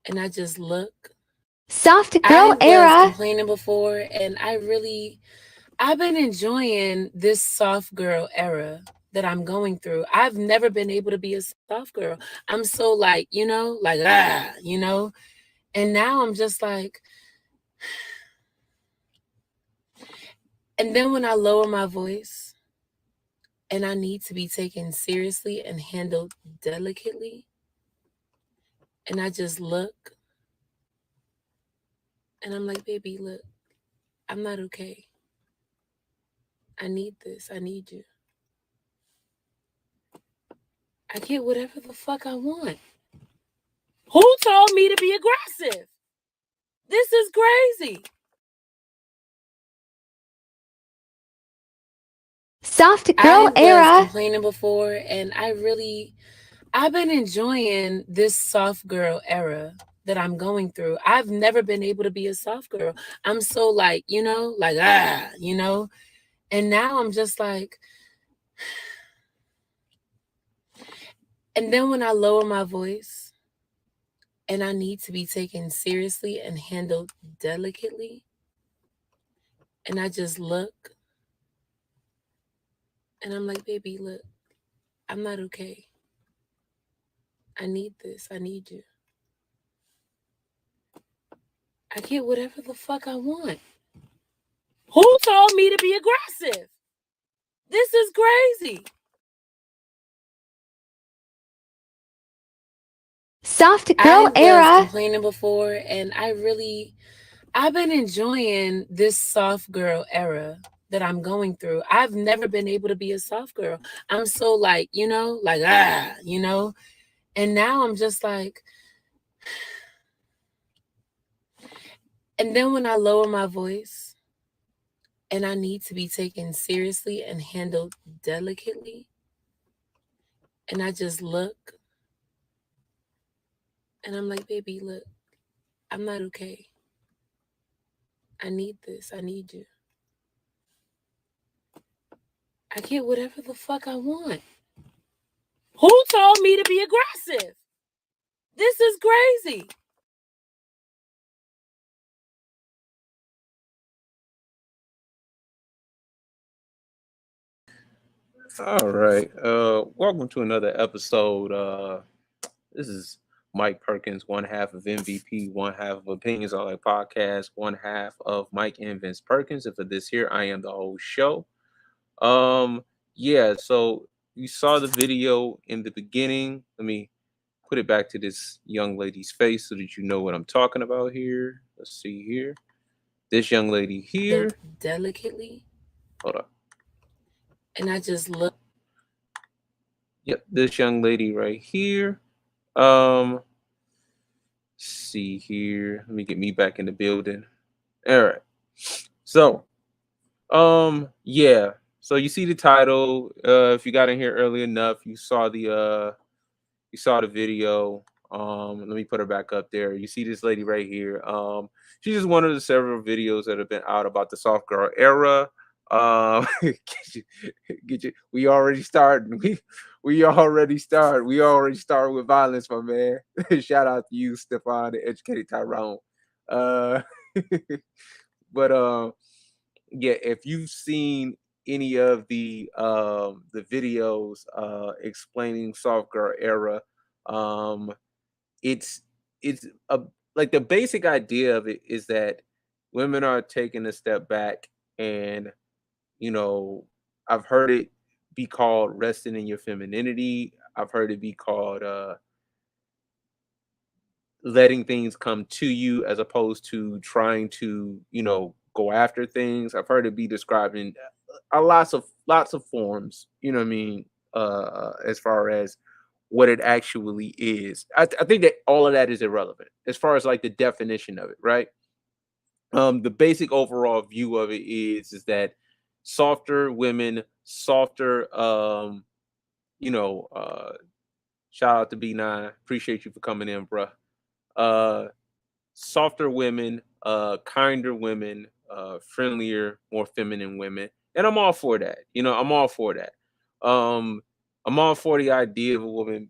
and I just look. Soft I girl was era. complaining before, and I've been enjoying this soft girl era that I'm going through. I've never been able to be a soft girl. I'm so like, and now I'm just like, and then when I lower my voice and I need to be taken seriously and handled delicately, and I just look and I'm like, baby, look, I'm not okay. I need this. I need you. I get whatever the fuck I want. Who told me to be aggressive? This is crazy. Soft I girl was era. complaining before, and I've been enjoying this soft girl era that I'm going through. I've never been able to be a soft girl. I'm so like, and now I'm just like, and then when I lower my voice and I need to be taken seriously and handled delicately, and I just look and I'm like, baby, look, I'm not okay. I need this. I need you. I get whatever the fuck I want. Who told me to be aggressive? This is crazy. Soft I girl was era. complaining before, and I've been enjoying this soft girl era that I'm going through. I've never been able to be a soft girl. I'm so like, and now I'm just like, and then when I lower my voice and I need to be taken seriously and handled delicately, and I just look and I'm like, baby, look, I'm not okay. I need this. I need you. I get whatever the fuck I want. Who told me to be aggressive? This is crazy. All right. Welcome to another episode. This is Mike Perkins, one half of MVP, one half of Opinions on Like Podcast, one half of Mike and Vince Perkins. And for this here, I am the whole show. Um, yeah, so you saw the video in the beginning. Let me put it back to this young lady's face so that you know what I'm talking about here. Let's see here. This young lady here. Delicately, Hold on. and I just look. Yep, this young lady right here. Um, see here. Let me get me back in the building. All right. So, yeah. So you see the title. If you got in here early enough, you saw the video. Let me put her back up there. You see this lady right here. She's just one of the several videos that have been out about the soft girl era. Get you. We already started. We already started with violence, my man. Shout out to you, Stefan, the educated Tyrone. Uh, but yeah, if you've seen any of the videos explaining soft girl era, um it's it's a like the basic idea of it is that women are taking a step back, and you know, I've heard it be called resting in your femininity. I've heard it be called letting things come to you as opposed to trying to, go after things. I've heard it be described in lots of forms, you know what I mean, as far as what it actually is. I think that all of that is irrelevant as far as like the definition of it, right? The basic overall view of it is that softer women, softer you know, shout out to B9. Appreciate you for coming in, bruh. Uh Softer women, kinder women, friendlier, more feminine women. And I'm all for that. I'm all for that. I'm all for the idea of a woman,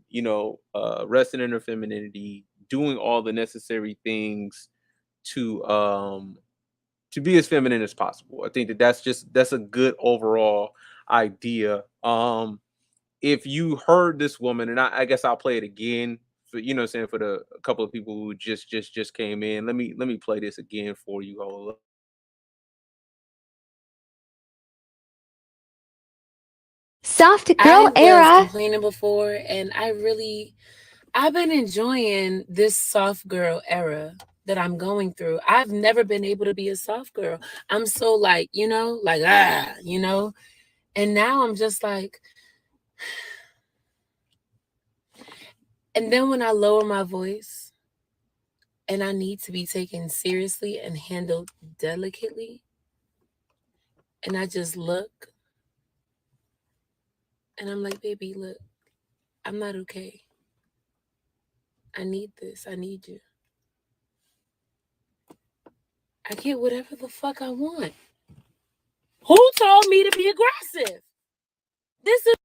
resting in her femininity, doing all the necessary things to be as feminine as possible. I think that that's a good overall idea. If you heard this woman, and I guess I'll play it again for, you know what I'm saying, for the a couple of people who just came in. Let me play this again for you. Hold up. Soft I girl was era. complaining before, and I've been enjoying this soft girl era that I'm going through. I've never been able to be a soft girl. I'm so like, and now I'm just like, and then when I lower my voice and I need to be taken seriously and handled delicately, and I just look and I'm like, baby, look, I'm not okay. I need this. I need you. I get whatever the fuck I want. Who told me to be aggressive? This is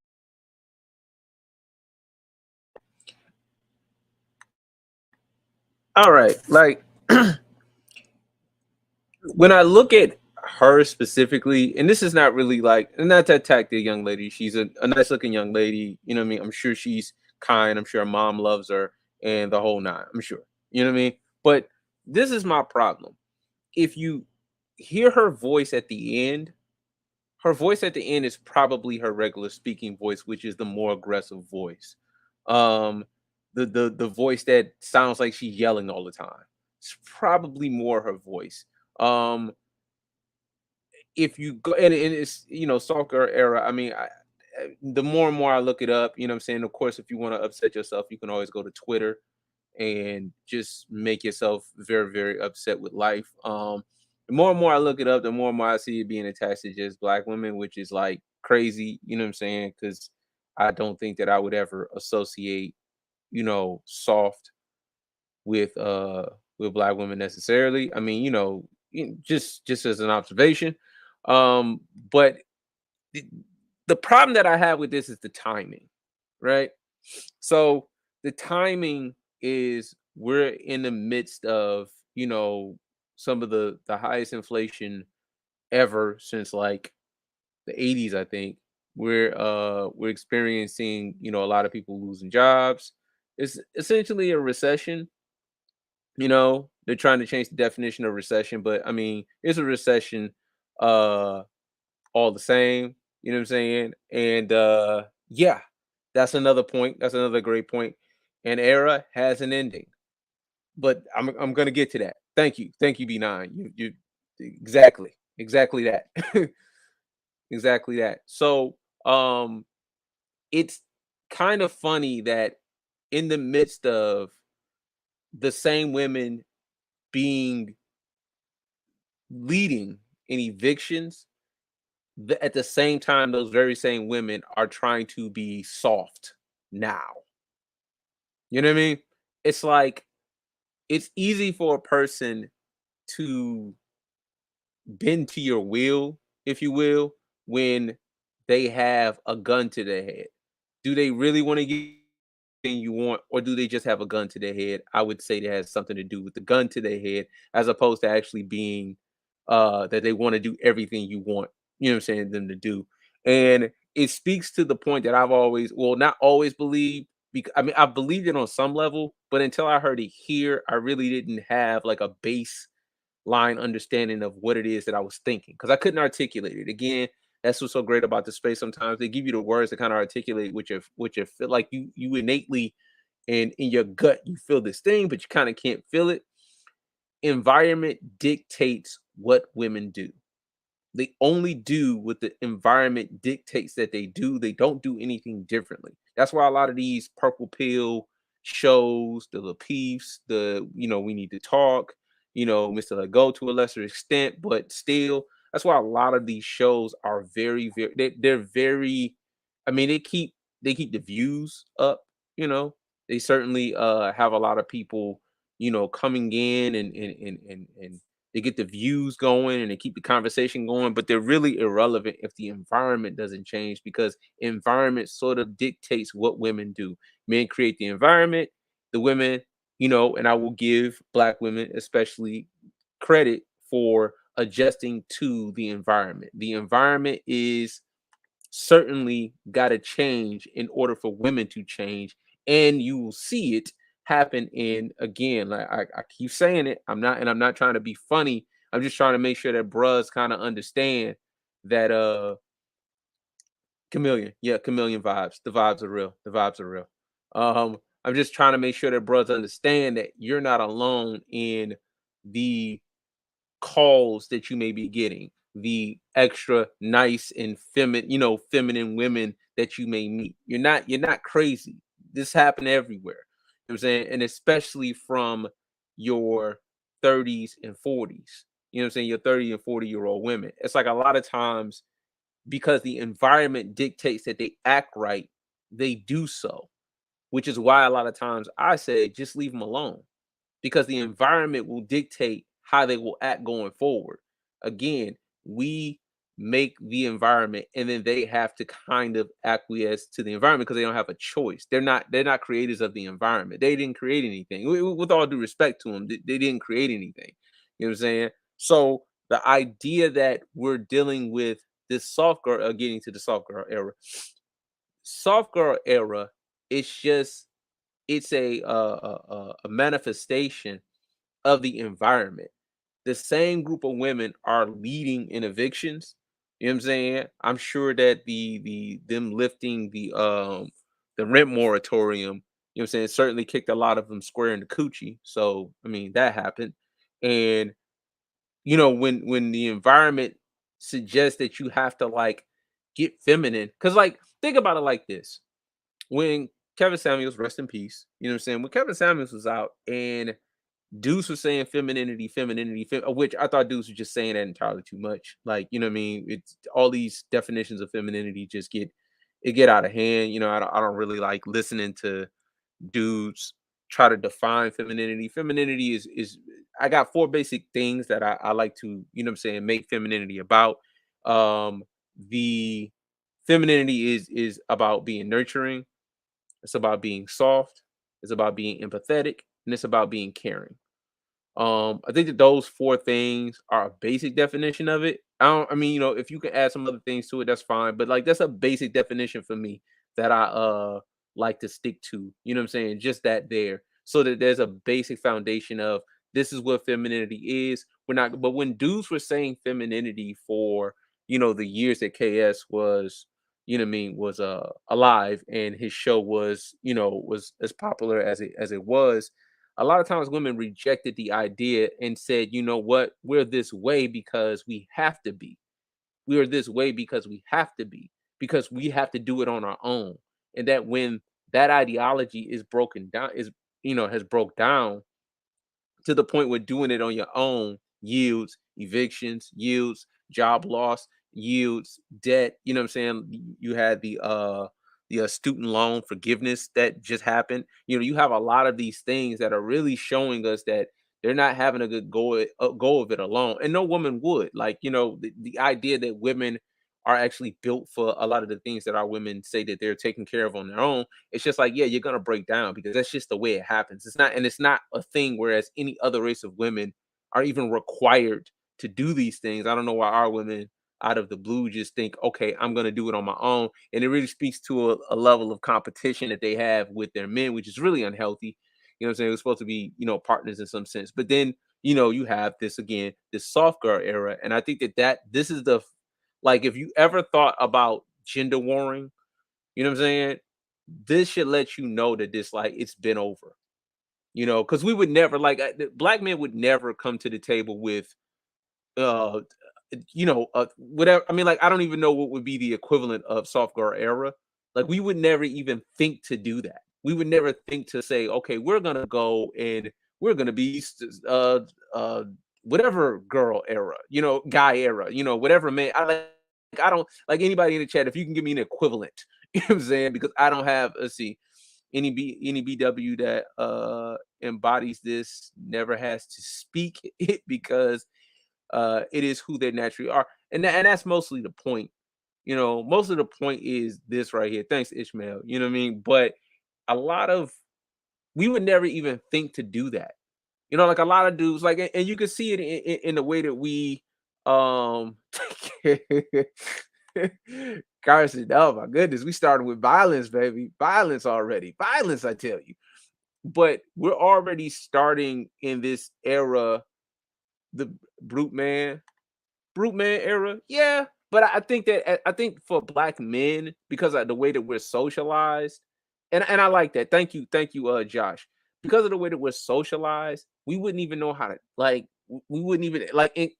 All right, like when I look at her specifically, and this is not really like, and not to attack the young lady. She's a nice looking young lady. You know what I mean? I'm sure she's kind. I'm sure her mom loves her and the whole nine. I'm sure. You know what I mean? But this is my problem. If you hear her voice at the end, her voice at the end is probably her regular speaking voice, which is the more aggressive voice. Um, the voice that sounds like she's yelling all the time. It's probably more her voice. Um, if you go, and it's, you know, soccer era. I mean, the more and more I look it up, you know what I'm saying? Of course, if you want to upset yourself, you can always go to Twitter and just make yourself very, very upset with life. The more and more I look it up, the more and more I see it being attached to just black women, which is like crazy, you know what I'm saying? Because I don't think that I would ever associate, you know, soft with black women necessarily. I mean, you know, just as an observation. But the, the problem that I have with this is the timing, right? So the timing is, we're in the midst of, you know, some of the highest inflation ever since like the 80s, I think. We're experiencing, you know, a lot of people losing jobs. It's essentially a recession. You know, they're trying to change the definition of recession, but I mean, it's a recession uh all the same, you know what I'm saying? And yeah, that's another point. That's another great point. An era has an ending. But I'm gonna get to that. Thank you. Thank you, B9. You exactly that. Exactly that. So it's kind of funny that in the midst of the same women being leading in evictions, at the same time, those very same women are trying to be soft now. You know what I mean? It's like, it's easy for a person to bend to your will, if you will, when they have a gun to their head. Do they really want to get thing you want, or do they just have a gun to their head? I would say that has something to do with the gun to their head, as opposed to actually being that they want to do everything you want, you know what I'm saying, them to do. And it speaks to the point that I've always, well, not always believed, because I mean, I believed it on some level, but until I heard it here, I really didn't have like a base line understanding of what it is that I was thinking, because I couldn't articulate it. Again, that's what's so great about the space. Sometimes they give you the words to kind of articulate what you feel like, you innately, and in your gut you feel this thing, but you kind of can't feel it. Environment dictates what women do. They only do what the environment dictates that they do. They don't do anything differently. That's why a lot of these purple pill shows, the Lapeefs, the, you know, We Need to Talk, you know, Mr. Let Go to a lesser extent, but still, that's why a lot of these shows are very, very, they're very, I mean, they keep the views up, you know. They certainly have a lot of people, you know, coming in, and they get the views going and they keep the conversation going, but they're really irrelevant if the environment doesn't change, because environment sort of dictates what women do. Men create the environment, the women and I will give Black women especially credit for adjusting to the environment. The environment is certainly got to change in order for women to change, and you will see it happen. In again, like I keep saying it, I'm not trying to be funny. I'm just trying to make sure that bros kind of understand that chameleon, yeah, chameleon vibes. The vibes are real. The vibes are real. I'm just trying to make sure that bros understand that you're not alone in the calls that you may be getting, the extra nice and feminine women that you may meet. You're not crazy. This happened everywhere. You know what I'm saying? And especially from your 30s and 40s. You know what I'm saying? Your 30 and 40-year-old women. It's like a lot of times, because the environment dictates that they act right, they do so, which is why a lot of times I say just leave them alone, because the environment will dictate how they will act going forward. Again, we make the environment, and then they have to kind of acquiesce to the environment because they don't have a choice. They're not creators of the environment. They didn't create anything. With all due respect to them, they didn't create anything. You know what I'm saying? So the idea that we're dealing with this soft girl, getting to the soft girl era, it's just it's a manifestation of the environment. The same group of women are leading in evictions. You know what I'm saying? I'm sure that them lifting the rent moratorium, you know what I'm saying, certainly kicked a lot of them square in the coochie. So I mean that happened. And when the environment suggests that you have to like get feminine, because like think about it like this. When Kevin Samuels, rest in peace, you know what I'm saying? When Kevin Samuels was out and dudes were saying femininity, which I thought dudes were just saying that entirely too much. Like, you know what I mean? It's all these definitions of femininity just get out of hand. I don't really like listening to dudes try to define femininity. Femininity is I got four basic things that I like to, you know what I'm saying, make femininity about. The femininity is about being nurturing, it's about being soft, it's about being empathetic, and it's about being caring. I think that those four things are a basic definition of it. I mean, if you can add some other things to it, that's fine. But like that's a basic definition for me that I like to stick to. You know what I'm saying? Just that there. So that there's a basic foundation of this is what femininity is. We're not, but when dudes were saying femininity for, the years that KS was, what I mean, was alive, and his show was, was as popular as it was, a lot of times women rejected the idea and said, you know what, we're this way because we have to be. We are this way because we have to be, because we have to do it on our own. And that when that ideology is broken down, has broke down to the point where doing it on your own yields evictions, yields job loss, yields debt. You know what I'm saying? You had the student loan forgiveness that just happened. You have a lot of these things that are really showing us that they're not having a good go of it alone, and no woman would. Like, the idea that women are actually built for a lot of the things that our women say that they're taking care of on their own. It's just like, yeah, you're gonna break down because that's just the way it happens. It's not a thing. Whereas any other race of women are even required to do these things. I don't know why our women out of the blue just think, okay, I'm gonna do it on my own, and it really speaks to a level of competition that they have with their men, which is really unhealthy. You know what I'm saying? We're supposed to be, partners in some sense, but then you have this again, this soft girl era, and I think that this is the like, if you ever thought about gender warring, you know what I'm saying? This should let you know that this, like, it's been over. Because we would never, like, black men would never come to the table with, uh, whatever. I mean, like, I don't even know what would be the equivalent of soft girl era. Like, we would never even think to do that. We would never think to say, okay, we're gonna go and we're gonna be, whatever girl era, guy era, whatever man. I don't like anybody in the chat. If you can give me an equivalent, you know what I'm saying? Because I don't have, let's see, any BW that embodies this never has to speak it, because it is who they naturally are. And that's mostly the point. Most of the point is this right here. Thanks, Ishmael. You know what I mean? But a lot of we would never even think to do that. You know, like a lot of dudes, like, and you can see it in the way that we, Carson, oh my goodness, we started with violence, baby, violence already, violence, I tell you. But we're already starting in this era, the brute man, era. Yeah, but I think that I think for black men, because of the way that we're socialized, and I like that. Thank you, Josh. Because of the way that we're socialized, we wouldn't even know how to like. We wouldn't even like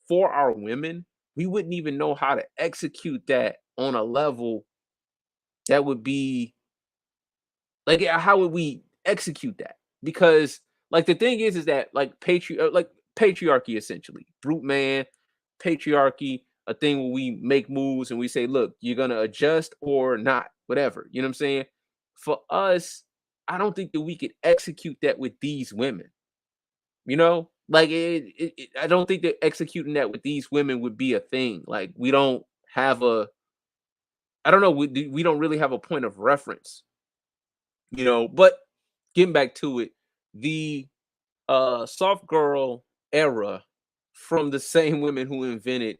for our women. We wouldn't even know how to execute that on a level that would be like. How would we execute that? Because like the thing is that like patriarchy essentially, brute man, patriarchy, a thing where we make moves and we say, look, you're gonna adjust or not, whatever. You know what I'm saying? For us, I don't think that we could execute that with these women. You know, like I don't think that executing that with these women would be a thing. Like we don't have a, I don't know, we don't really have a point of reference. You know, but getting back to it, the soft girl era from the same women who invented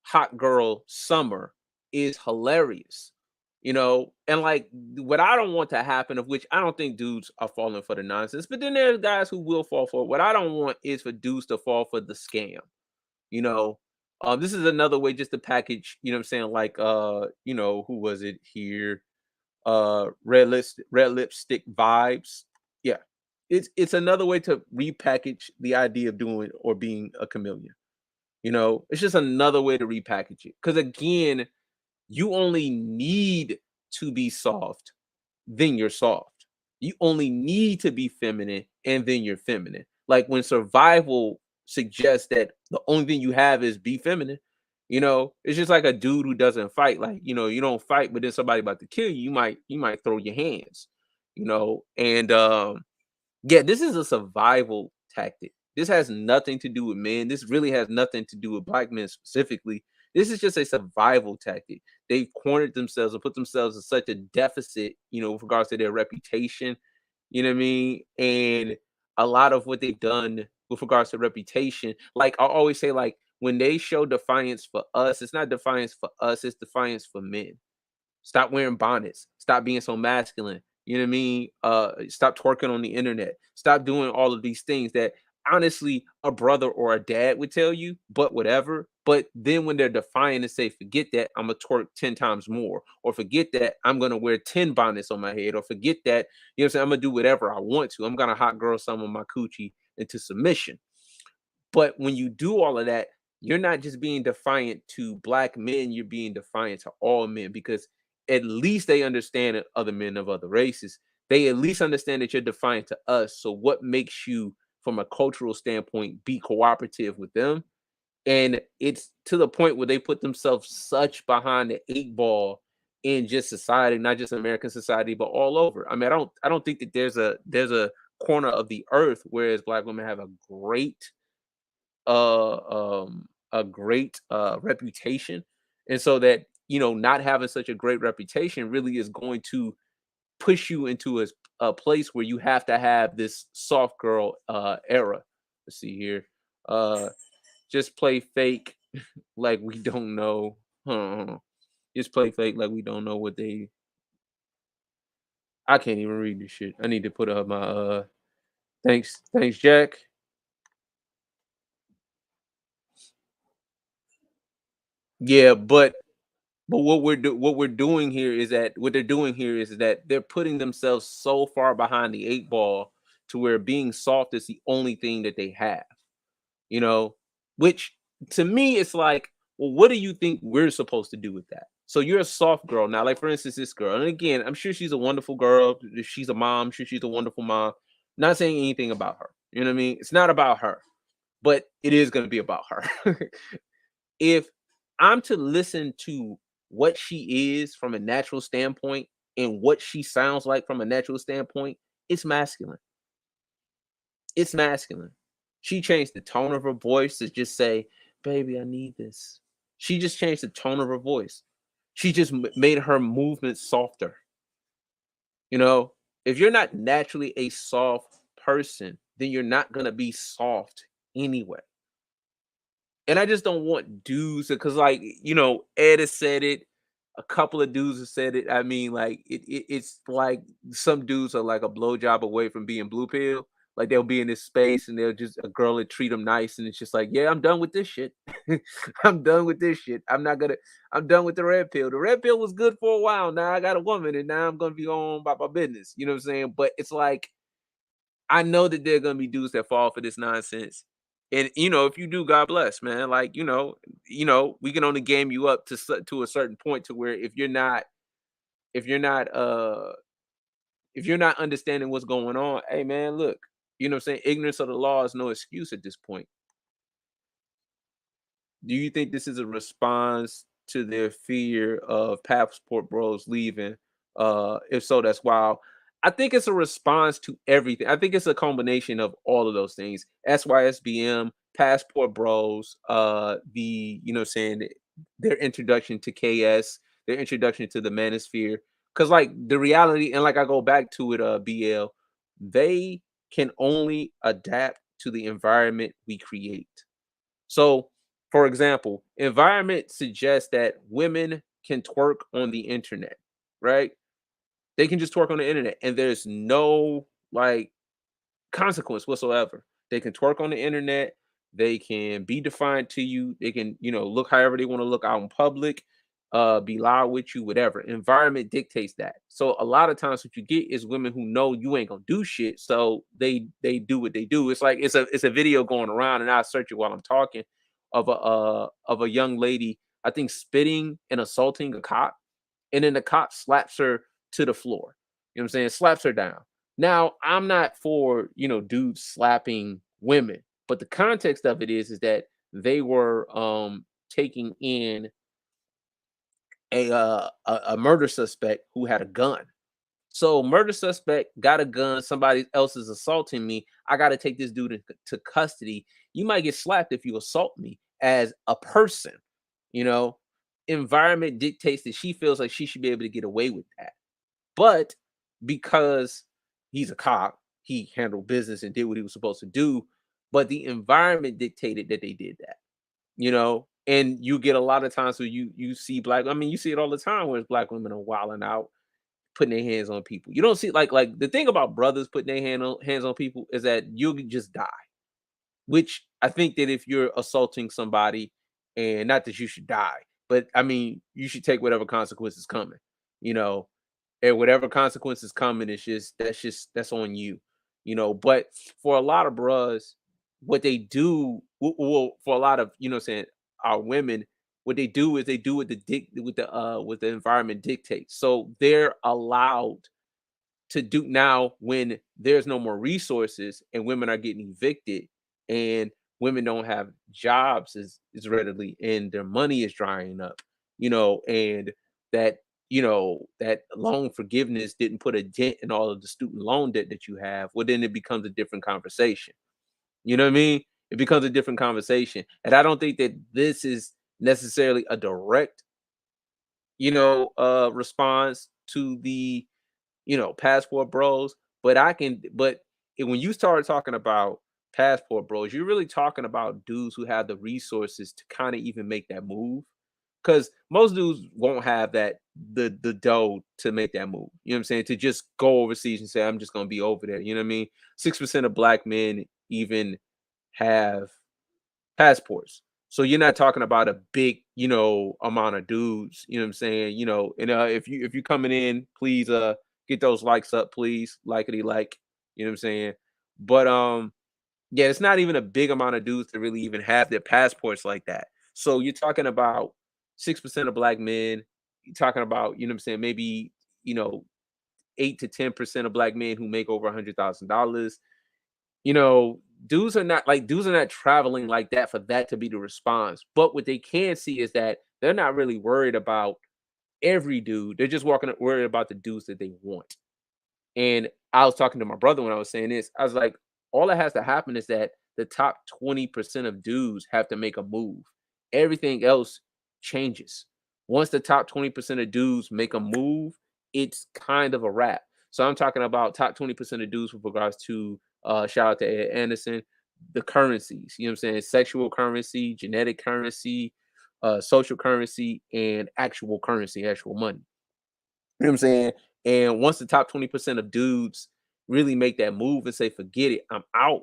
hot girl summer is hilarious. You know, and like what I don't want to happen, of which I don't think dudes are falling for the nonsense, but then there's guys who will fall for it. What I don't want is for dudes to fall for the scam. You know, this is another way just to package, you know what I'm saying, like you know, who was it here? Red lipstick vibes. Yeah. It's another way to repackage the idea of doing or being a chameleon. You know, it's just another way to repackage it. Because again, you only need to be soft, then you're soft. You only need to be feminine, and then you're feminine. Like when survival suggests that the only thing you have is be feminine, you know, it's just like a dude who doesn't fight. Like, you know, you don't fight, but then somebody about to kill you, you might throw your hands, you know, and yeah, this is a survival tactic. This has nothing to do with men. This really has nothing to do with black men specifically. This is just a survival tactic. They've cornered themselves and put themselves in such a deficit, you know, with regards to their reputation. You know what I mean? And a lot of what they've done with regards to reputation, like I always say, like when they show defiance for us, it's not defiance for us, it's defiance for men. Stop wearing bonnets. Stop being so masculine. You know what I mean? Stop twerking on the internet. Stop doing all of these things that honestly a brother or a dad would tell you, but whatever. But then when they're defiant and say, forget that, I'm gonna twerk 10 times more, or forget that, I'm gonna wear 10 bonnets on my head, or forget that, you know what I'm saying, I'm gonna do whatever I want to. I'm gonna hot girl some of my coochie into submission. But when you do all of that, you're not just being defiant to black men, you're being defiant to all men because at least they understand other men of other races. They at least understand that you're defiant to us. So what makes you, from a cultural standpoint, be cooperative with them? And it's to the point where they put themselves such behind the eight ball in just society, not just American society, but all over. I mean, I don't think that there's a corner of the earth whereas black women have a great reputation, and so that, you know, not having such a great reputation really is going to push you into a place where you have to have this soft girl era. Let's see here. uh just play fake like we don't know. Huh. Just play fake like we don't know what they, I can't even read this shit. I need to put up my thanks Jack. Yeah, but what we're doing here is that what they're doing here is that they're putting themselves so far behind the eight ball to where being soft is the only thing that they have, you know, which to me it's like, well, what do you think we're supposed to do with that? So you're a soft girl now, like for instance, this girl, and again, I'm sure she's a wonderful girl. If she's a mom, I'm sure she's a wonderful mom. Not saying anything about her. You know what I mean? It's not about her, but it is going to be about her. If I'm to listen to what she is from a natural standpoint and what she sounds like from a natural standpoint, it's masculine. It's masculine. She changed the tone of her voice to just say, "Baby, I need this." She just changed the tone of her voice. She just made her movement softer. You know, If you're not naturally a soft person, then you're not gonna be soft anyway. And I just don't want dudes because, like, Ed has said it. A couple of dudes have said it. I mean, like, it's like some dudes are like a blowjob away from being blue pill. Like, they'll be in this space and they'll just a girl will treat them nice, and it's just like, yeah, I'm done with this shit. I'm done with this shit. I'm done with the red pill. The red pill was good for a while. Now I got a woman, and now I'm gonna be on about my business. You know what I'm saying? But it's like I know that there are gonna be dudes that fall for this nonsense. And if you do, God bless, man. Like, we can only game you up to a certain point to where if you're not if you're not understanding what's going on, hey man, look, what I'm saying? Ignorance of the law is no excuse at this point. Do you think this is a response to their fear of passport bros leaving? If so, that's wild. I think it's a response to everything. I think it's a combination of all of those things. SYSBM, passport bros, their introduction to KS, their introduction to the manosphere. Because like the reality, and like I go back to it, BL, they can only adapt to the environment we create. So, for example, environment suggests that women can twerk on the internet, right? They can just twerk on the internet and there's no like consequence whatsoever. They can twerk on the internet. They can be defiant to you. They can, look however they want to look out in public, be loud with you, whatever. Environment dictates that. So a lot of times what you get is women who know you ain't gonna do shit. So they do what they do. It's like it's a video going around, and I'll search it while I'm talking of a young lady, I think spitting and assaulting a cop, and then the cop slaps her to the floor. You know what I'm saying? Slaps her down. Now, I'm not for, dudes slapping women, but the context of it is that they were taking in a murder suspect who had a gun. So murder suspect got a gun, somebody else is assaulting me. I got to take this dude to custody. You might get slapped if you assault me as a person, you know. Environment dictates that she feels like she should be able to get away with that. But because he's a cop, he handled business and did what he was supposed to do. But the environment dictated that they did that, And you get a lot of times where you see you see it all the time where black women are wilding out, putting their hands on people. You don't see like the thing about brothers putting their hands on people is that you'll just die. Which I think that if you're assaulting somebody, and not that you should die, but I mean you should take whatever consequences coming, you know, and whatever consequences coming is that's on you, But for a lot of bros, what they do, well, for a lot of saying our women, what they do is they do what what the environment dictates. So they're allowed to do now when there's no more resources and women are getting evicted and women don't have jobs as readily and their money is drying up, and that that loan forgiveness didn't put a dent in all of the student loan debt that you have. Well, then it becomes a different conversation. You know what I mean? It becomes a different conversation. And I don't think that this is necessarily a direct, response to the passport bros. But when you start talking about passport bros, you're really talking about dudes who have the resources to kind of even make that move. Because most dudes won't have the dough to make that move. You know what I'm saying? To just go overseas and say, I'm just gonna be over there. You know what I mean? 6% of black men even have passports. So you're not talking about a big, amount of dudes, you know what I'm saying? And if you're coming in, please get those likes up, please. Likety like, you know what I'm saying? But yeah, it's not even a big amount of dudes to really even have their passports like that. So you're talking about 6% of black men, you're talking about, you know what I'm saying, maybe, you know, 8 to 10% of black men who make over $100,000. Dudes are not traveling like that for that to be the response. But what they can see is that they're not really worried about every dude. They're just worried about the dudes that they want. And I was talking to my brother when I was saying this. I was like, all that has to happen is that the top 20% of dudes have to make a move. Everything else changes. Once the top 20% of dudes make a move, it's kind of a wrap. So I'm talking about top 20% of dudes with regards to shout out to Ed Anderson, the currencies, you know what I'm saying? Sexual currency, genetic currency, social currency, and actual currency, actual money. You know what I'm saying? And once the top 20% of dudes really make that move and say, forget it, I'm out,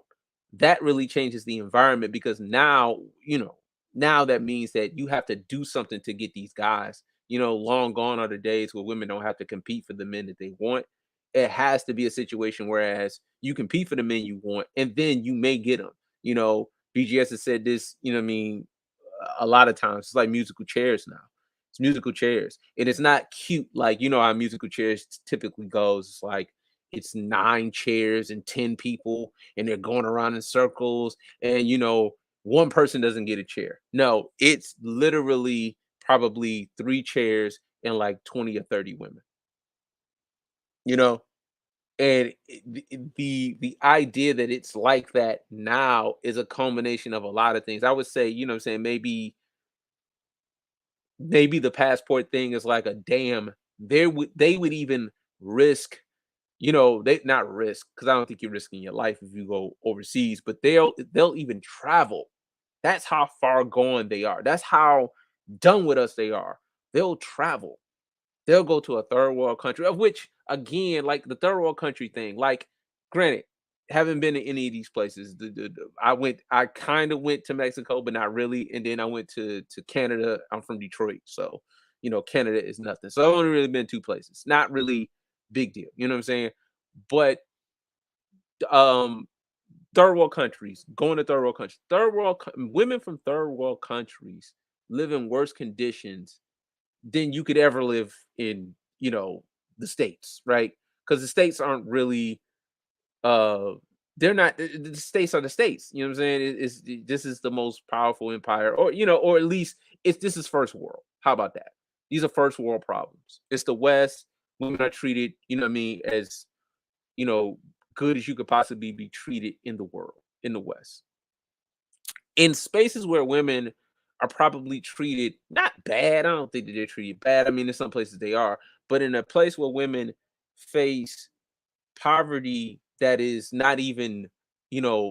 that really changes the environment because now, now that means that you have to do something to get these guys. Long gone are the days where women don't have to compete for the men that they want. It has to be a situation whereas you compete for the men you want and then you may get them. BGS has said this, you know what I mean, a lot of times. It's like musical chairs now. It's musical chairs. And it's not cute like how musical chairs typically goes. It's like it's 9 chairs and 10 people and they're going around in circles and one person doesn't get a chair. No, it's literally probably 3 chairs and like 20 or 30 women. You know, and the idea that it's like that now is a combination of a lot of things. I would say, what I'm saying, maybe the passport thing is like a damn they would even risk, they not risk because I don't think you're risking your life if you go overseas, but they'll even travel. That's how far gone they are. That's how done with us they are. They'll travel. They'll go to a third world country, of which again, like the third world country thing, like granted, haven't been to any of these places. I kind of went to Mexico, but not really. And then I went to Canada. I'm from Detroit. So, Canada is nothing. So I've only really been 2 places. Not really big deal. You know what I'm saying? But um third world countries, going to third world countries, women from third world countries live in worse conditions than you could ever live in, the States, right? Because the States aren't really uh they're not the States are the States. You know what I'm saying? This is the most powerful empire, or at least this is first world. How about that? These are first world problems. It's the West. Women are treated, what I mean, as you know, good as you could possibly be treated in the world, in the West. In spaces where women are probably treated not bad, I don't think that they're treated bad. I mean, in some places they are, but in a place where women face poverty that is not even,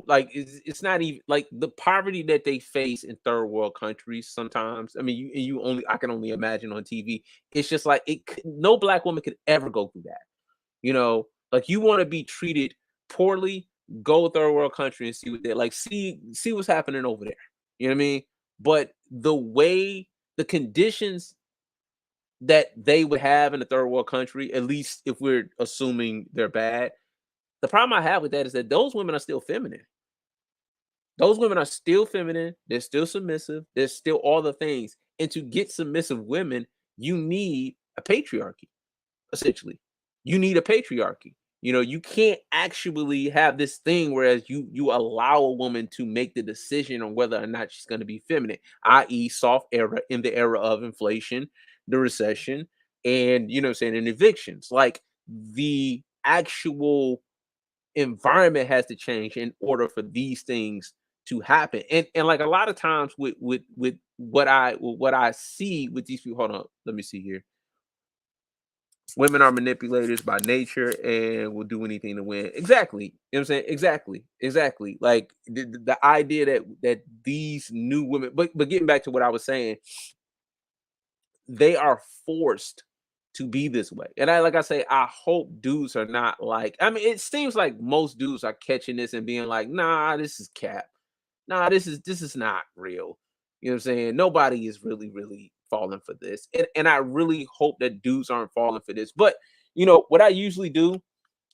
like it's not even like the poverty that they face in third world countries sometimes. I mean, I can only imagine on TV. It's just like no black woman could ever go through that. Like you want to be treated poorly, go third world country and see what they're like, see what's happening over there. You know what I mean? But the conditions that they would have in a third world country, at least if we're assuming they're bad, the problem I have with that is that those women are still feminine. Those women are still feminine, they're still submissive, they're still all the things. And to get submissive women, you need a patriarchy. Essentially, you need a patriarchy. You can't actually have this thing whereas you allow a woman to make the decision on whether or not she's going to be feminine, i.e. soft era in the era of inflation, the recession, and what I'm saying, and evictions. Like the actual environment has to change in order for these things to happen. And like a lot of times with what I see with these people, hold on, let me see here. Women are manipulators by nature and will do anything to win. Exactly. You know what I'm saying? Exactly. Like the idea that these new women, but getting back to what I was saying, they are forced to be this way. And like I say, I hope dudes are not like, I mean, it seems like most dudes are catching this and being like, nah, this is cap. Nah, this is not real. You know what I'm saying? Nobody is really falling for this. And I really hope that dudes aren't falling for this. But what I usually do,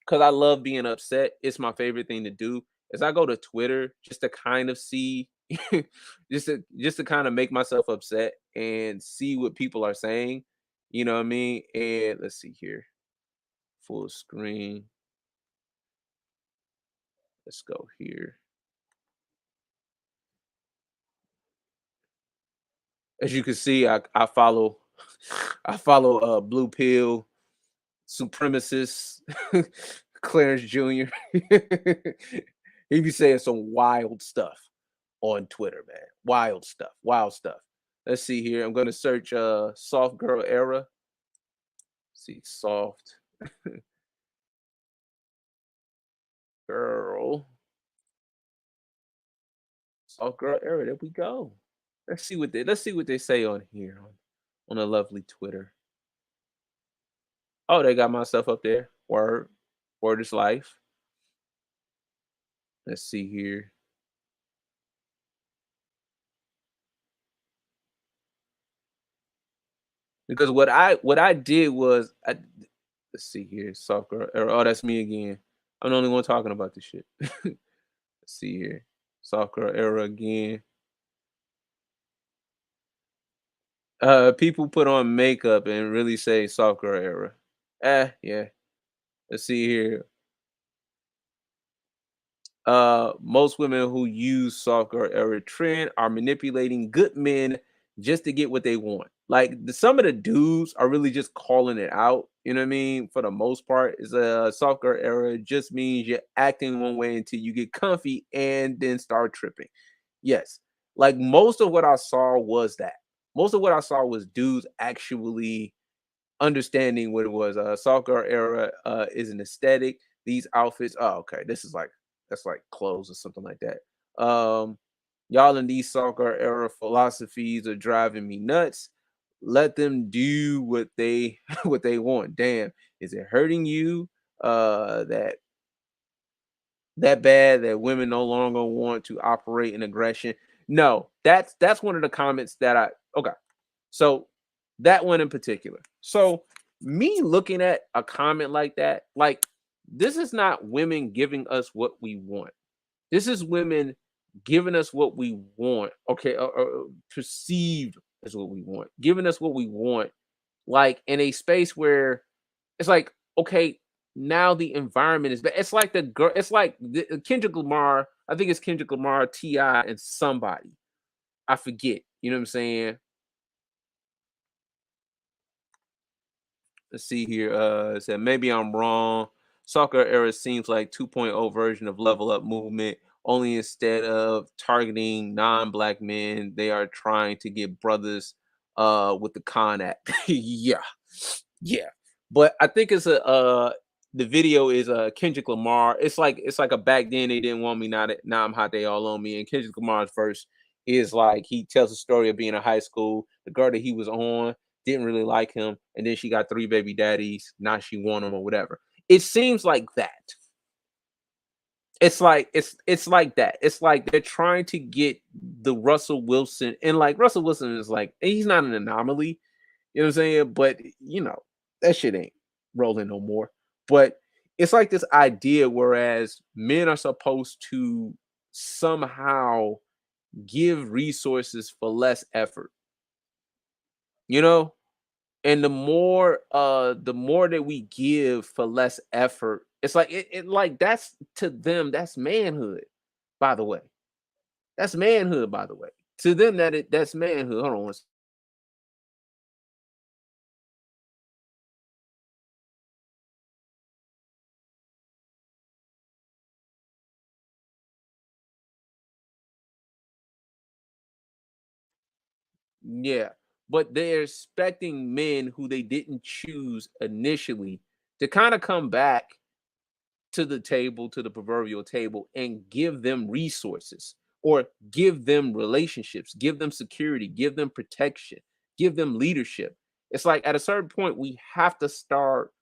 because I love being upset, it's my favorite thing to do, is I go to Twitter just to kind of see, just to kind of make myself upset and see what people are saying. You know what I mean? And let's see here. Full screen. Let's go here. As you can see, I follow I follow Blue Pill, supremacist, Clarence Jr. He be saying some wild stuff on Twitter, man. Wild stuff. Let's see here. I'm gonna search soft girl era. See soft. girl. Soft girl era. There we go. Let's see what they say on here on a lovely Twitter. Oh, they got my stuff up there. Word. Word is life. Let's see here. Because what I did was let's see here. Soft girl era. Oh, that's me again. I'm the only one talking about this shit. Let's see here. Soft girl era again. People put on makeup and really say soft girl era. Yeah. Let's see here. Most women who use soft girl era trend are manipulating good men just to get what they want. Like some of the dudes are really just calling it out. You know what I mean? For the most part, is a soft girl era just means you're acting one way until you get comfy and then start tripping. Yes, like most of what I saw was that. Most of what I saw was dudes actually understanding what it was. Soccer era is an aesthetic. These outfits. Oh, okay. This is like that's like clothes or something like that. Y'all in these soccer era philosophies are driving me nuts. Let them do what they what they want. Damn, is it hurting you? That bad that women no longer want to operate in aggression. No, that's one of the comments that I okay. So that one in particular. So me looking at a comment like that, like this is not women giving us what we want. This is women giving us what we want. Okay, perceived as what we want, giving us what we want, like in a space where it's like, okay, now the environment is bad. It's like the girl, it's like Kendrick Lamar. I think it's Kendrick Lamar, T.I., and somebody. I forget. You know what I'm saying? Let's see here. It said maybe I'm wrong. Soccer era seems like 2.0 version of level up movement. Only instead of targeting non-black men, they are trying to get brothers with the con act. Yeah. Yeah. But I think it's a the video is Kendrick Lamar. It's like a back then they didn't want me, now I'm hot, they all on me. And Kendrick Lamar's verse is like he tells a story of being in high school. The girl that he was on didn't really like him, and then she got 3 baby daddies. Now she want him or whatever. It seems like that. It's like that. It's like they're trying to get the Russell Wilson, and like Russell Wilson is like he's not an anomaly. You know what I'm saying? But that shit ain't rolling no more. But it's like this idea, whereas men are supposed to somehow give resources for less effort, you know? And the more that we give for less effort, it's like it like that's to them, that's manhood, by the way. That's manhood, by the way. To them, that's manhood. Hold on one second. Yeah, but they're expecting men who they didn't choose initially to kind of come back to the table, to the proverbial table, and give them resources or give them relationships, give them security, give them protection, give them leadership. It's like at a certain point, we have to start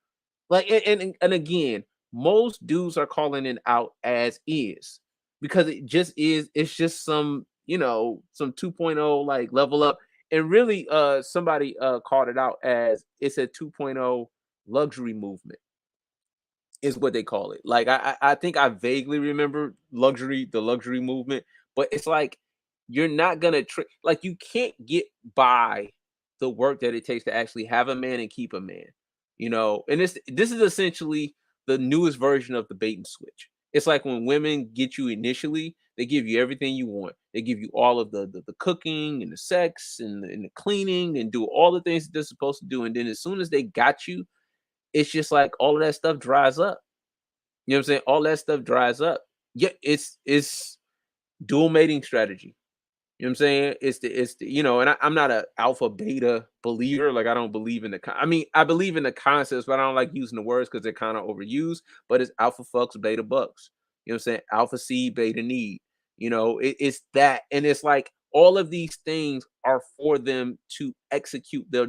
like, and again, most dudes are calling it out as is because it just is. It's just some 2.0 like level up, and really, somebody called it out as it's a 2.0 luxury movement is what they call it. Like I think I vaguely remember the luxury movement, but it's like you're not gonna trick. Like you can't get by the work that it takes to actually have a man and keep a man. And this is essentially the newest version of the bait and switch. It's like when women get you initially, they give you everything you want. They give you all of the cooking and the sex and the cleaning and do all the things that they're supposed to do. And then as soon as they got you, it's just like all of that stuff dries up. You know what I'm saying? All that stuff dries up. Yeah, it's dual mating strategy. You know what I'm saying? It's the and I'm not a alpha beta believer. Like I don't believe in I mean, I believe in the concepts, but I don't like using the words because they're kind of overused. But it's alpha fucks, beta bucks. You know what I'm saying? Alpha seed, beta need. It's that. And it's like all of these things are for them to execute their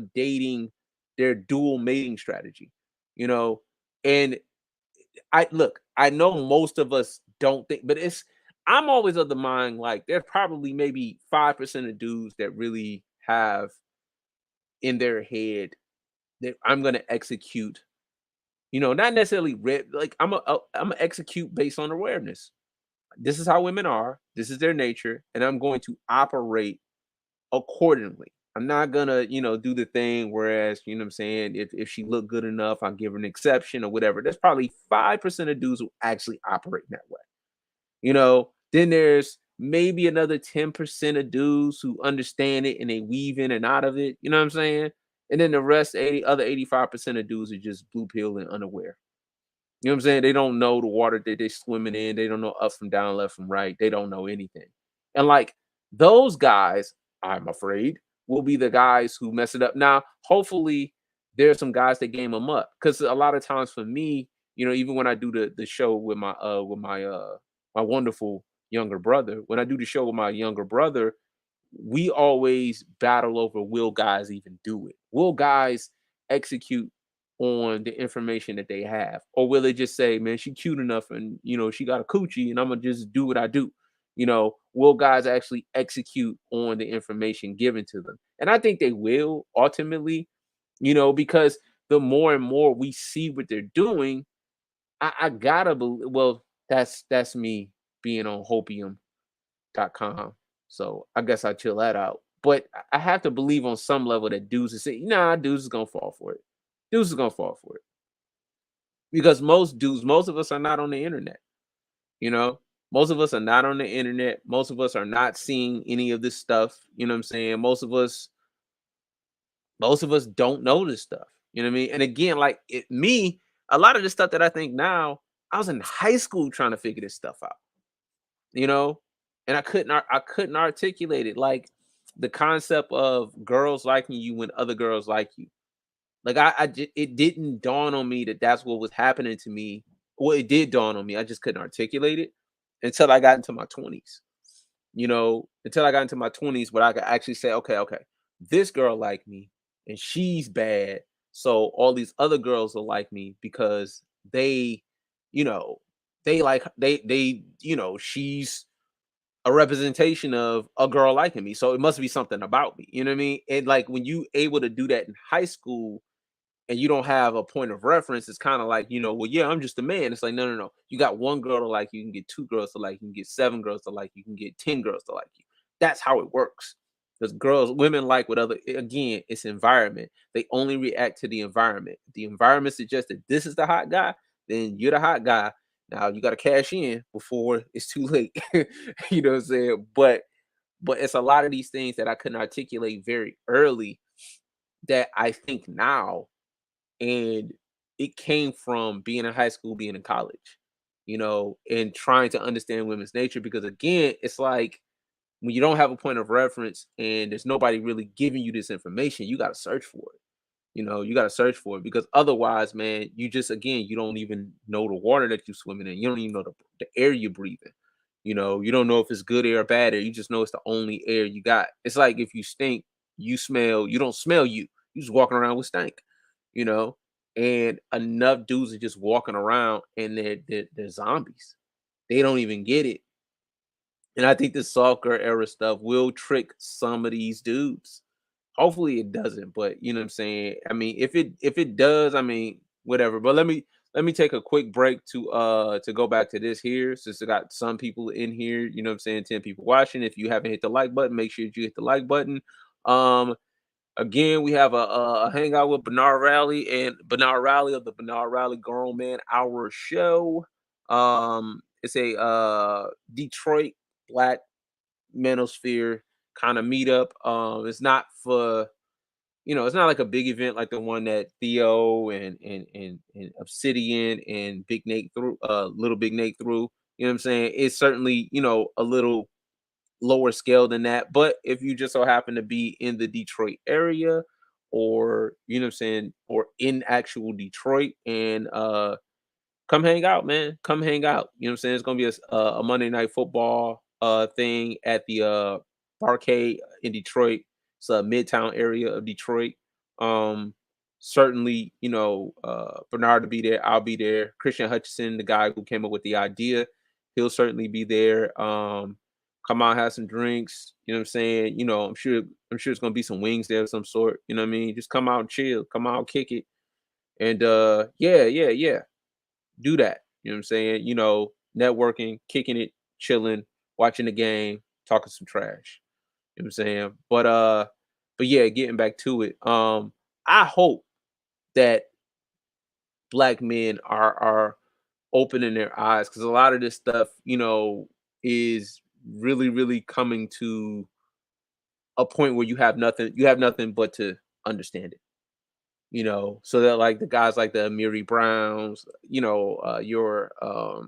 dual mating strategy, you know. And I know most of us don't think, but I'm always of the mind like there's probably maybe 5% of dudes that really have in their head that I'm gonna execute, not necessarily like I'm gonna execute based on awareness. This is how women are, this is their nature, and I'm going to operate accordingly. I'm not gonna, do the thing whereas, you know what I'm saying, if she looked good enough, I'll give her an exception or whatever. There's probably 5% of dudes who actually operate in that way. Then there's maybe another 10% of dudes who understand it and they weave in and out of it, you know what I'm saying? And then the rest, other 85% of dudes are just blue pill and unaware. You know what I'm saying? They don't know the water that they're swimming in. They don't know up from down, left from right. They don't know anything. And like those guys, I'm afraid, will be the guys who mess it up. Now, hopefully, there's some guys that game them up. Because a lot of times for me, even when I do the show with my wonderful younger brother, when I do the show with my younger brother, we always battle over will guys even do it? Will guys execute on the information that they have? Or will they just say, man, she cute enough and she got a coochie and I'm gonna just do what I do? Will guys actually execute on the information given to them? And I think they will ultimately, because the more and more we see what they're doing, I gotta believe, well, that's me being on hopium.com. So I guess I chill that out. But I have to believe on some level that dudes is saying, nah, dudes is gonna fall for it. Dudes is gonna fall for it. Because most of us are not on the internet, you know. Most of us are not on the internet. Most of us are not seeing any of this stuff. You know what I'm saying? Most of us don't know this stuff. You know what I mean? And again, like me, a lot of the stuff that I think now, I was in high school trying to figure this stuff out. You know, and I couldn't articulate it, like the concept of girls liking you when other girls like you. Like it didn't dawn on me that that's what was happening to me. Well, it did dawn on me. I just couldn't articulate it until I got into my 20s. Until I got into my 20s, where I could actually say, okay, this girl like me and she's bad. So all these other girls will like me because they, you know, she's a representation of a girl liking me. So it must be something about me. You know what I mean? And like when you able to do that in high school and you don't have a point of reference, it's kind of like, well, yeah, I'm just a man. It's like, no. You got one girl to like you, can get two girls to like you, can get seven girls to like you, can get 10 girls to like you. That's how it works. Because women like what other, again, it's environment. They only react to the environment. If the environment suggests that this is the hot guy, then you're the hot guy. Now you got to cash in before it's too late. You know what I'm saying? But it's a lot of these things that I couldn't articulate very early that I think now, and it came from being in high school, being in college, and trying to understand women's nature. Because again, it's like when you don't have a point of reference and there's nobody really giving you this information, you got to search for it. You got to search for it, because otherwise, man, you just, again, you don't even know the water that you're swimming in. You don't even know the air you're breathing. You don't know if it's good air or bad air. You just know it's the only air you got. It's like if you stink, you don't smell you. You just walking around with stank, you know? And enough dudes are just walking around and they're zombies. They don't even get it. And I think the soccer era stuff will trick some of these dudes. Hopefully it doesn't, but you know what I'm saying? I mean, if it does, I mean, whatever. But let me take a quick break to go back to this here, since I got some people in here, you know what I'm saying, 10 people watching. If you haven't hit the like button, make sure you hit the like button. Um Again, we have a hangout with Bernard Raleigh of the Bernard Raleigh Grown Man Hour show. It's a Detroit Black Manosphere kind of meetup. It's not for, it's not like a big event like the one that Theo and Obsidian and Big Nate threw, little Big Nate threw. You know what I'm saying? It's certainly, a little lower scale than that. But if you just so happen to be in the Detroit area, or you know what I'm saying, or in actual Detroit, and come hang out, man. Come hang out. You know what I'm saying? It's gonna be a Monday night football thing at the barcade in Detroit. It's a midtown area of Detroit. Um Certainly, Bernard will be there, I'll be there. Christian Hutchison, the guy who came up with the idea, he'll certainly be there. Come out, have some drinks, you know what I'm saying? I'm sure it's gonna be some wings there of some sort, you know what I mean? Just come out and chill, come out, kick it. And yeah, do that. You know what I'm saying? Networking, kicking it, chilling, watching the game, talking some trash. You know what I'm saying? But yeah, getting back to it. I hope that black men are opening their eyes, because a lot of this stuff, is really, really coming to a point where you have nothing but to understand it. So that, like, the guys like the Amiri Browns, your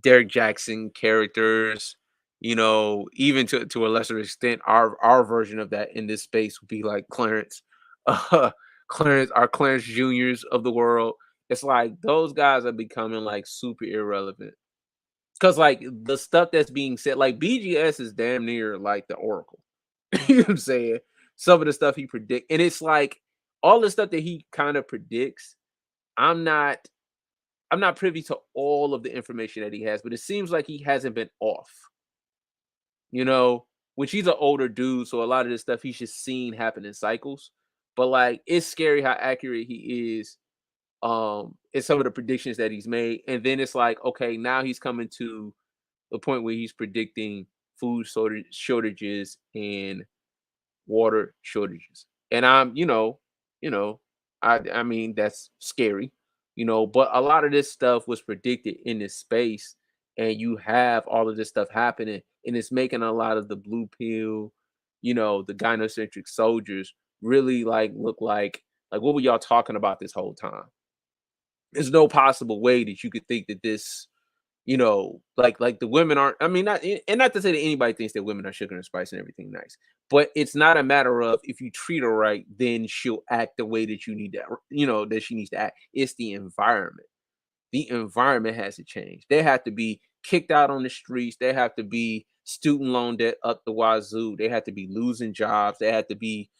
Derek Jackson characters, even to a lesser extent, our version of that in this space would be like Clarence, uh, our Clarence Juniors of the world. It's like those guys are becoming like super irrelevant, because like the stuff that's being said, like BGS is damn near like the Oracle. You know what I'm saying? Some of the stuff he predict, and it's like all the stuff that he kind of predicts. I'm not I'm not privy to all of the information that he has, but it seems like he hasn't been off, you know, which he's an older dude. So a lot of this stuff he's just seen happen in cycles. But like, it's scary how accurate he is in some of the predictions that he's made. And then it's like, okay, now he's coming to the point where he's predicting food shortages and water shortages. And you know, I mean that's scary, but a lot of this stuff was predicted in this space, and you have all of this stuff happening, and it's making a lot of the blue pill, the gynocentric soldiers really like look like what were y'all talking about this whole time? There's no possible way that you could think that this, like the women aren't. I mean, not to say that anybody thinks that women are sugar and spice and everything nice, but it's not a matter of if you treat her right, then she'll act the way that you need to, that she needs to act. It's the environment. The environment has to change. They have to be kicked out on the streets. They have to be student loan debt up the wazoo. They have to be losing jobs. They have to be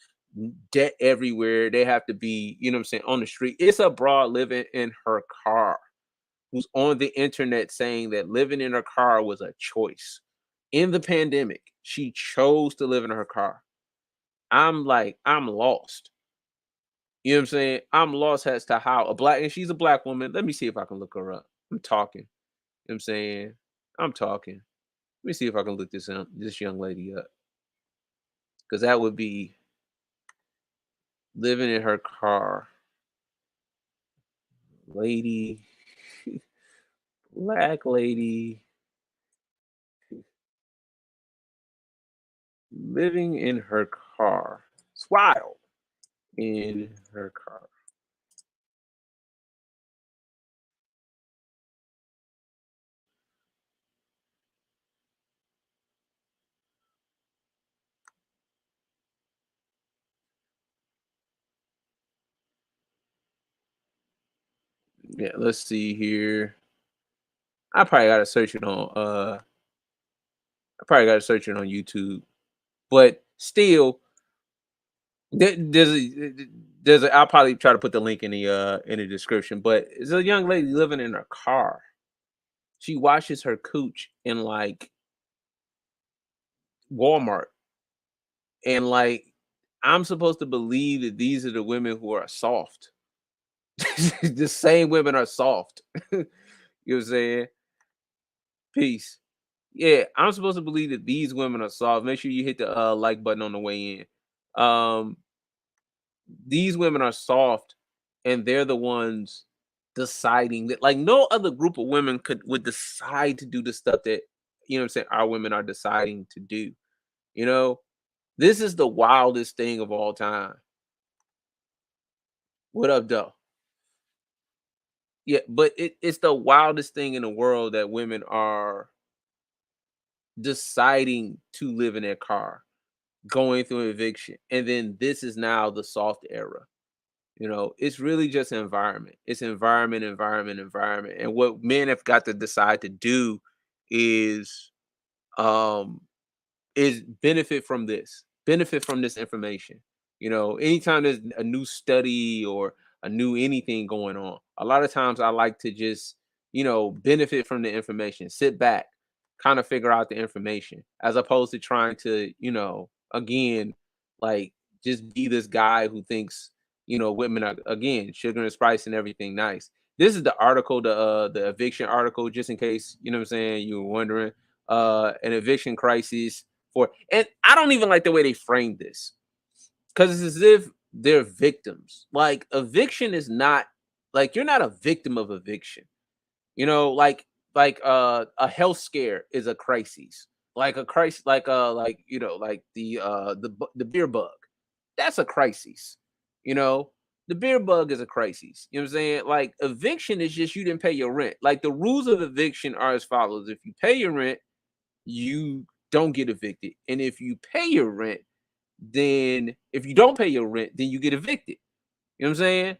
debt everywhere. They have to be, what I'm saying, on the street. It's a broad living in her car who's on the internet saying that living in her car was a choice. In the pandemic, she chose to live in her car. I'm like, I'm lost. You know what I'm saying? I'm lost as to how and she's a black woman. Let me see if I can look her up. I'm talking. You know what I'm saying? I'm talking. Let me see if I can look this young lady up. Because that would be living in her car. Lady, black lady, living in her car. It's wild. In her car. Yeah, let's see here. I probably gotta search it on YouTube. But still, there, there's a I'll probably try to put the link in the description. But it's a young lady living in her car. She washes her cooch in like Walmart. And like, I'm supposed to believe that these are the women who are soft. The same women are soft. You know what I'm saying? Peace. Yeah, I'm supposed to believe that these women are soft. Make sure you hit the like button on the way in. These women are soft, and they're the ones deciding that, like, no other group of women would decide to do the stuff that, what I'm saying, our women are deciding to do. You know, this is the wildest thing of all time. What up, though? Yeah, but it's the wildest thing in the world that women are deciding to live in their car, going through eviction, and then this is now the soft era. You know, it's really just environment. It's environment, environment, environment. And what men have got to decide to do is um benefit from this information. You know, anytime there's a new study or a new anything going on, a lot of times I like to just, benefit from the information, sit back, kind of figure out the information, as opposed to trying to, again, like, just be this guy who thinks, women are, again, sugar and spice and everything nice. This is the article, the eviction article, just in case, you know what I'm saying, you were wondering. An eviction crisis for, and I don't even like the way they framed this, because it's as if they're victims. Like, eviction is not, like, you're not a victim of eviction. A health scare is a crisis. Like a crisis, like the beer bug. That's a crisis. You know, the beer bug is a crisis. You know what I'm saying? Like, eviction is just you didn't pay your rent. Like, the rules of eviction are as follows: if you pay your rent, you don't get evicted. And if you pay your rent, then if you don't pay your rent, then you get evicted. You know what I'm saying?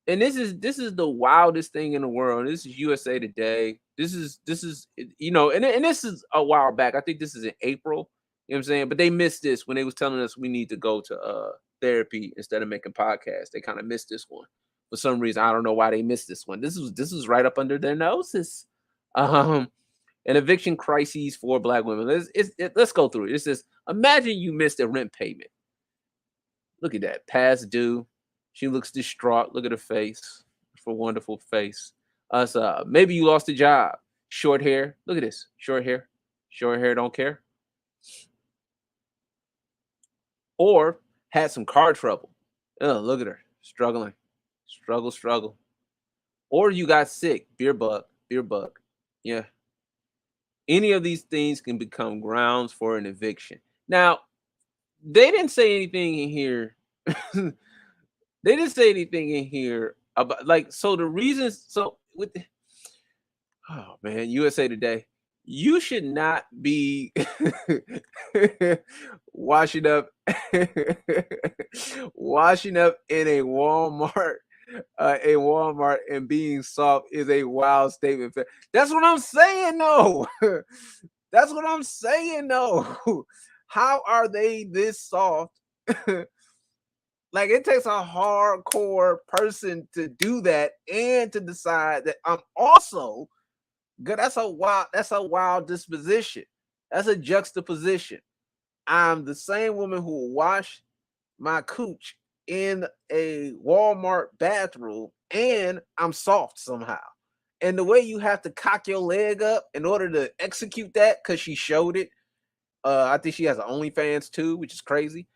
And this is the wildest thing in the world. This is USA Today. This is and this is a while back. I think this is in April. You know what I'm saying? But they missed this when they was telling us we need to go to therapy instead of making podcasts. They kind of missed this one for some reason. I don't know why they missed this one. This was right up under their noses. An eviction crisis for Black women. Let's go through it. It says, imagine you missed a rent payment. Look at that, past due. She looks distraught. Look at her face, her wonderful face. Maybe you lost a job. Short hair. Look at this, short hair. Short hair, don't care. Or had some car trouble. Oh, look at her, struggling, struggle. Or you got sick. Beer bug. Yeah. Any of these things can become grounds for an eviction. Now, they didn't say anything in here. They didn't say anything in here about, like, so the reasons. So with oh man, USA Today, you should not be washing up washing up in a Walmart. And being soft is a wild statement. That's what I'm saying, though. That's what I'm saying, though. How are they this soft? Like, it takes a hardcore person to do that and to decide that I'm also good. That's a wild disposition. That's a juxtaposition. I'm the same woman who will wash my cooch in a Walmart bathroom, and I'm soft somehow. And the way you have to cock your leg up in order to execute that, because she showed it. I think she has an OnlyFans too, which is crazy.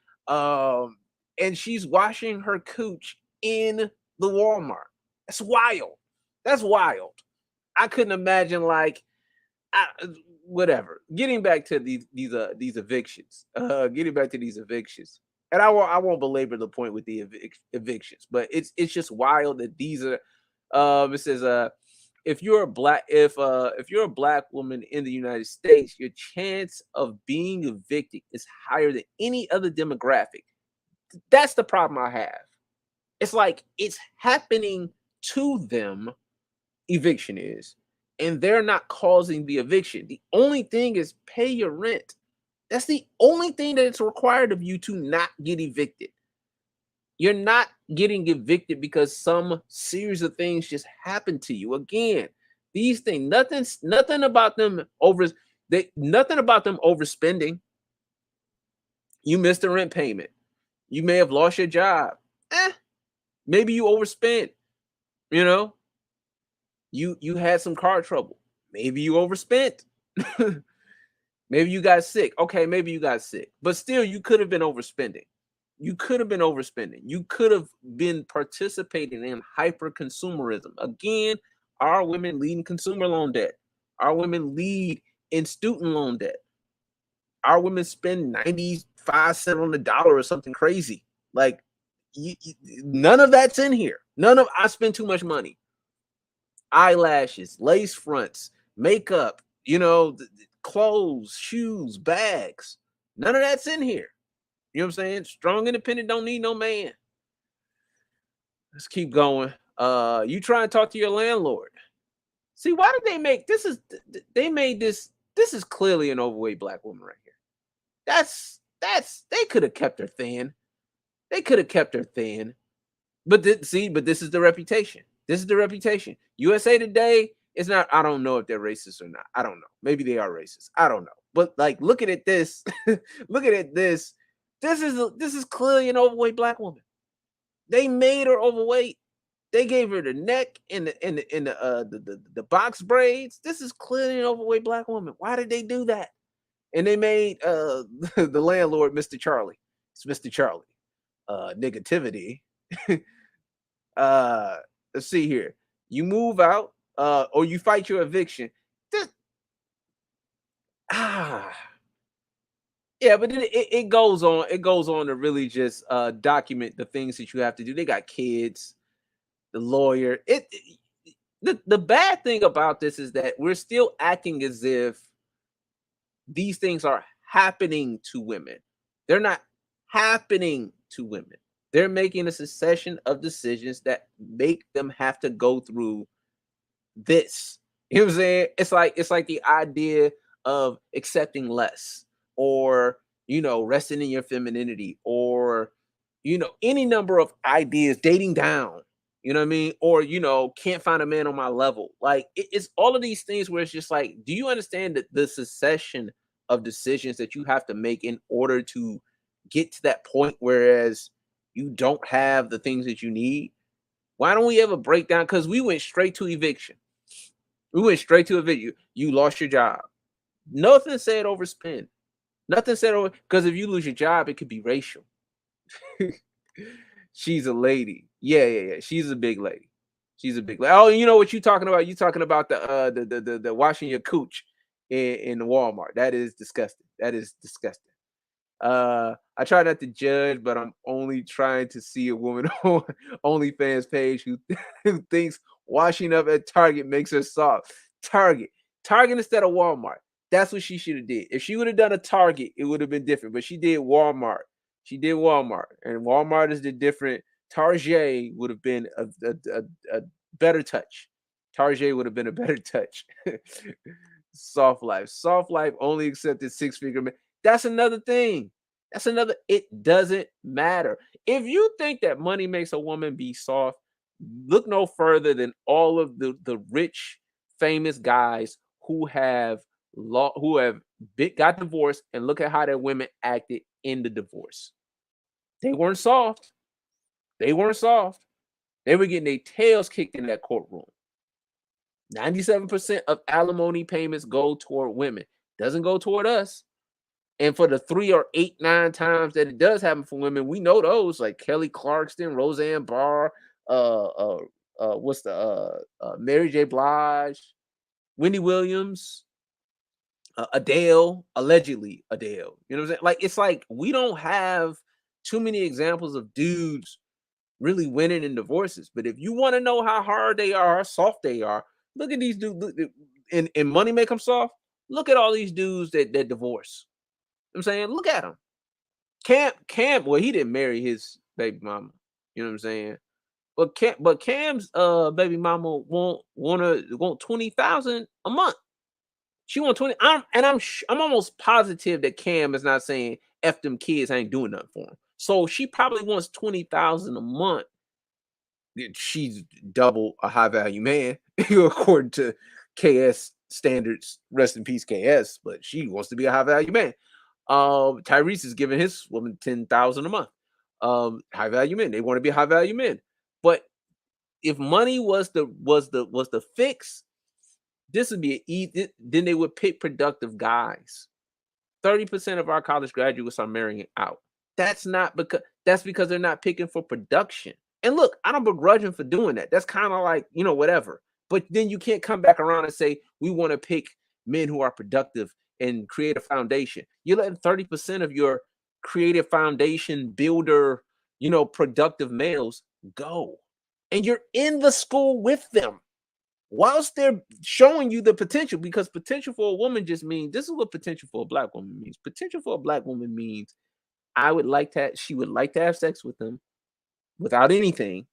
And she's washing her cooch in the Walmart. That's wild. That's wild. I couldn't imagine, like, whatever. Getting back to these evictions. And I won't belabor the point with the evictions, but it's just wild that these are. It says if you're a black woman in the United States, your chance of being evicted is higher than any other demographic. That's the problem I have. It's like it's happening to them. Eviction is, and they're not causing the eviction. The only thing is pay your rent. That's the only thing that it's required of you to not get evicted. You're not getting evicted because some series of things just happened to you. Again, these things, nothing about them overspending. You missed a rent payment. You may have lost your job. Maybe you overspent. You know, you had some car trouble. Maybe you overspent. Maybe you got sick. Okay, maybe you got sick. But still, you could have been overspending. You could have been participating in hyper consumerism. Again, our women lead in consumer loan debt. Our women lead in student loan debt. Our women spend 95 cents on the dollar or something crazy. Like, none of that's in here. I spend too much money. Eyelashes, lace fronts, makeup, clothes, shoes, bags. None of that's in here. You know what I'm saying? Strong, independent, don't need no man. Let's keep going. You try and talk to your landlord. See, why did they make this? They made this. This is clearly an overweight black woman right here. That's they could have kept her thin. They could have kept her thin. But this is the reputation. This is the reputation. USA Today is not. I don't know if they're racist or not. I don't know. Maybe they are racist. I don't know. But like, looking at this, looking at this. This is clearly an overweight black woman. They made her overweight. They gave her the neck and the box braids. This is clearly an overweight black woman. Why did they do that? And they made the landlord Mr. Charlie. It's Mr. Charlie. Negativity. Let's see here. You move out, or you fight your eviction. Yeah, but then it goes on. It goes on to really just document the things that you have to do. They got kids, the lawyer. The bad thing about this is that we're still acting as if these things are happening to women. They're not happening to women. They're making a succession of decisions that make them have to go through this. You know what I'm saying? It's like the idea of accepting less, or resting in your femininity, or any number of ideas, dating down. You know what I mean? Or can't find a man on my level. Like it's all of these things where it's just like, do you understand that the succession of decisions that you have to make in order to get to that point, whereas you don't have the things that you need? Why don't we ever break down? Because we went straight to eviction. We went straight to eviction. You lost your job. Nothing said overspend. Nothing said over, because if you lose your job, it could be racial. She's a lady. Yeah. She's a big lady. She's a big lady. Oh, you know what you talking about? You talking about the washing your cooch in Walmart. That is disgusting. That is disgusting. I try not to judge, but I'm only trying to see a woman on OnlyFans page who thinks washing up at Target makes her soft. Target instead of Walmart. That's what she should have did. If she would have done a Target, it would have been different. But she did Walmart. She did Walmart, and Walmart is the different. Target would have been a better touch. Target would have been a better touch. Soft life only accepted six-figure men. That's another thing. It doesn't matter. If you think that money makes a woman be soft, look no further than all of the rich, famous guys who have got divorced, and look at how their women acted in the divorce. They weren't soft. They were getting their tails kicked in that courtroom. 97% of alimony payments go toward women. Doesn't go toward us. And for the 3 or 8, 9 times that it does happen for women, we know those, like Kelly Clarkson, Roseanne Barr, Mary J. Blige, Wendy Williams, Adele, allegedly Adele. You know what I'm saying? Like, it's like we don't have too many examples of dudes really winning in divorces. But if you want to know how hard they are, how soft they are, look at these dudes. And money make them soft. Look at all these dudes that divorce. You know what I'm saying, look at him. Cam. Well, he didn't marry his baby mama. You know what I'm saying? But Cam's baby mama want $20,000 a month. She want 20. I'm almost positive that Cam is not saying F them kids, I ain't doing nothing for them. So she probably wants $20,000 a month. She's double a high value man, according to KS standards. Rest in peace, KS. But she wants to be a high value man. Tyrese is giving his woman $10,000 a month. High value men. They want to be high value men. But if money was the fix, this would be then they would pick productive guys. 30% of our college graduates are marrying out. That's because they're not picking for production. And look, I don't begrudge them for doing that. That's kind of like, whatever. But then you can't come back around and say, we want to pick men who are productive and create a foundation. You're letting 30% of your creative foundation builder, productive males go. And you're in the school with them whilst they're showing you the potential, because potential for a woman just means, this is what potential for a black woman means. Potential for a black woman means she would like to have sex with them without anything.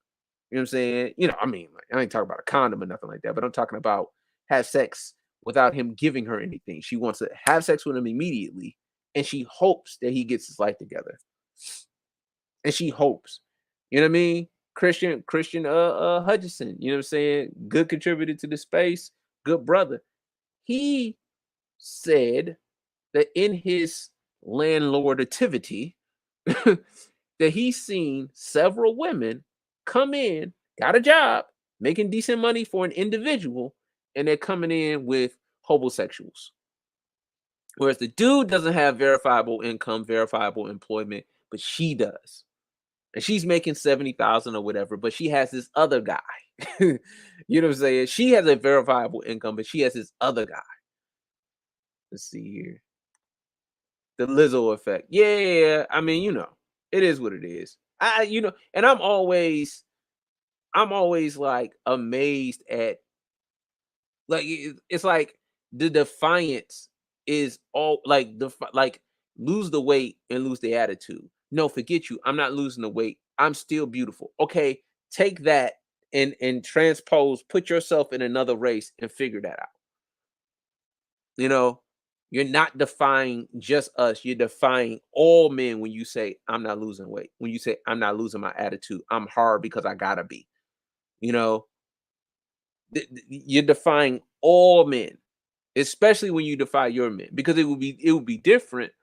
You know what I'm saying? You know, I mean, like, I ain't talking about a condom or nothing like that, but I'm talking about have sex without him giving her anything. She wants to have sex with him immediately, and she hopes that he gets his life together. And she hopes. You know what I mean? Christian Hutchison, you know what I'm saying? Good contributor to the space, good brother. He said that in his landlordativity, that he's seen several women come in, got a job, making decent money for an individual, and they're coming in with homosexuals. Whereas the dude doesn't have verifiable income, verifiable employment, but she does. And she's making 70,000 or whatever, but she has this other guy. You know what I'm saying? She has a verifiable income, but she has this other guy. Let's see here. The Lizzo effect. Yeah, I mean, you know, it is what it is. You know, and I'm always like amazed at, like, it's like the defiance is all like like lose the weight and lose the attitude. No, forget you. I'm not losing the weight. I'm still beautiful. Okay, take that and transpose, put yourself in another race and figure that out. You know, you're not defying just us. You're defying all men when you say, I'm not losing weight. When you say, I'm not losing my attitude. I'm hard because I gotta be. You know, you're defying all men, especially when you defy your men, because it would be different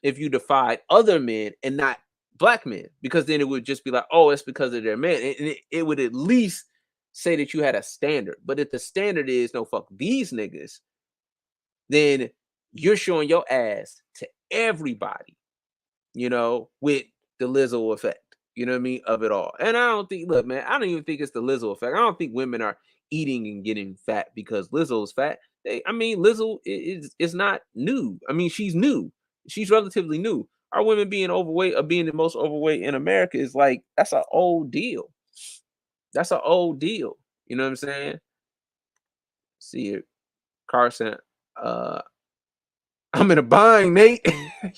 if you defied other men and not black men, because then it would just be like, oh, it's because of their man. And it would at least say that you had a standard. But if the standard is no, fuck these niggas, then you're showing your ass to everybody, you know, with the Lizzo effect, you know what I mean, of it all. And I don't think, look, man, I don't even think it's the Lizzo effect. I don't think women are eating and getting fat because Lizzo's fat. I mean, Lizzo is not new. I mean, she's new. She's relatively new. Our women being overweight or being the most overweight in America is like, that's an old deal. That's an old deal. You know what I'm saying? See it, Carson. I'm in a bind, Nate.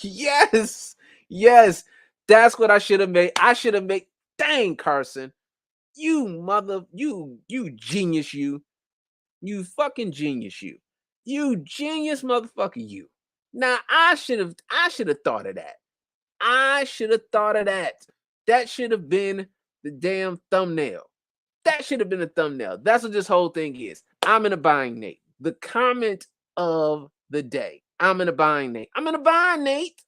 Yes, yes. That's what I should have made. I should have made. Dang, Carson, you genius, you fucking genius, you genius, motherfucker, you. Now I should have thought of that. I should have thought of that. That should have been the damn thumbnail. That should have been the thumbnail. That's what this whole thing is. I'm in a bind, Nate. The comment of the day. I'm in a bind, Nate. I'm in a bind, Nate.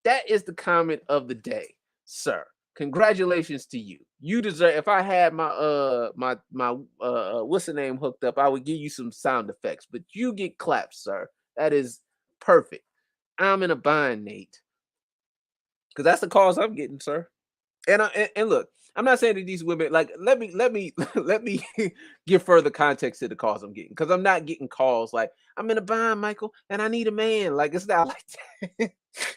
That is the comment of the day, sir. Congratulations to you. You deserve. If I had my what's the name hooked up, I would give you some sound effects. But you get clapped, sir. That is perfect. I'm in a bind, Nate. Because that's the calls I'm getting, sir. And look, I'm not saying that these women, like, let me give further context to the calls I'm getting, because I'm not getting calls like, I'm in a bind, Michael, and I need a man. Like, it's not like that.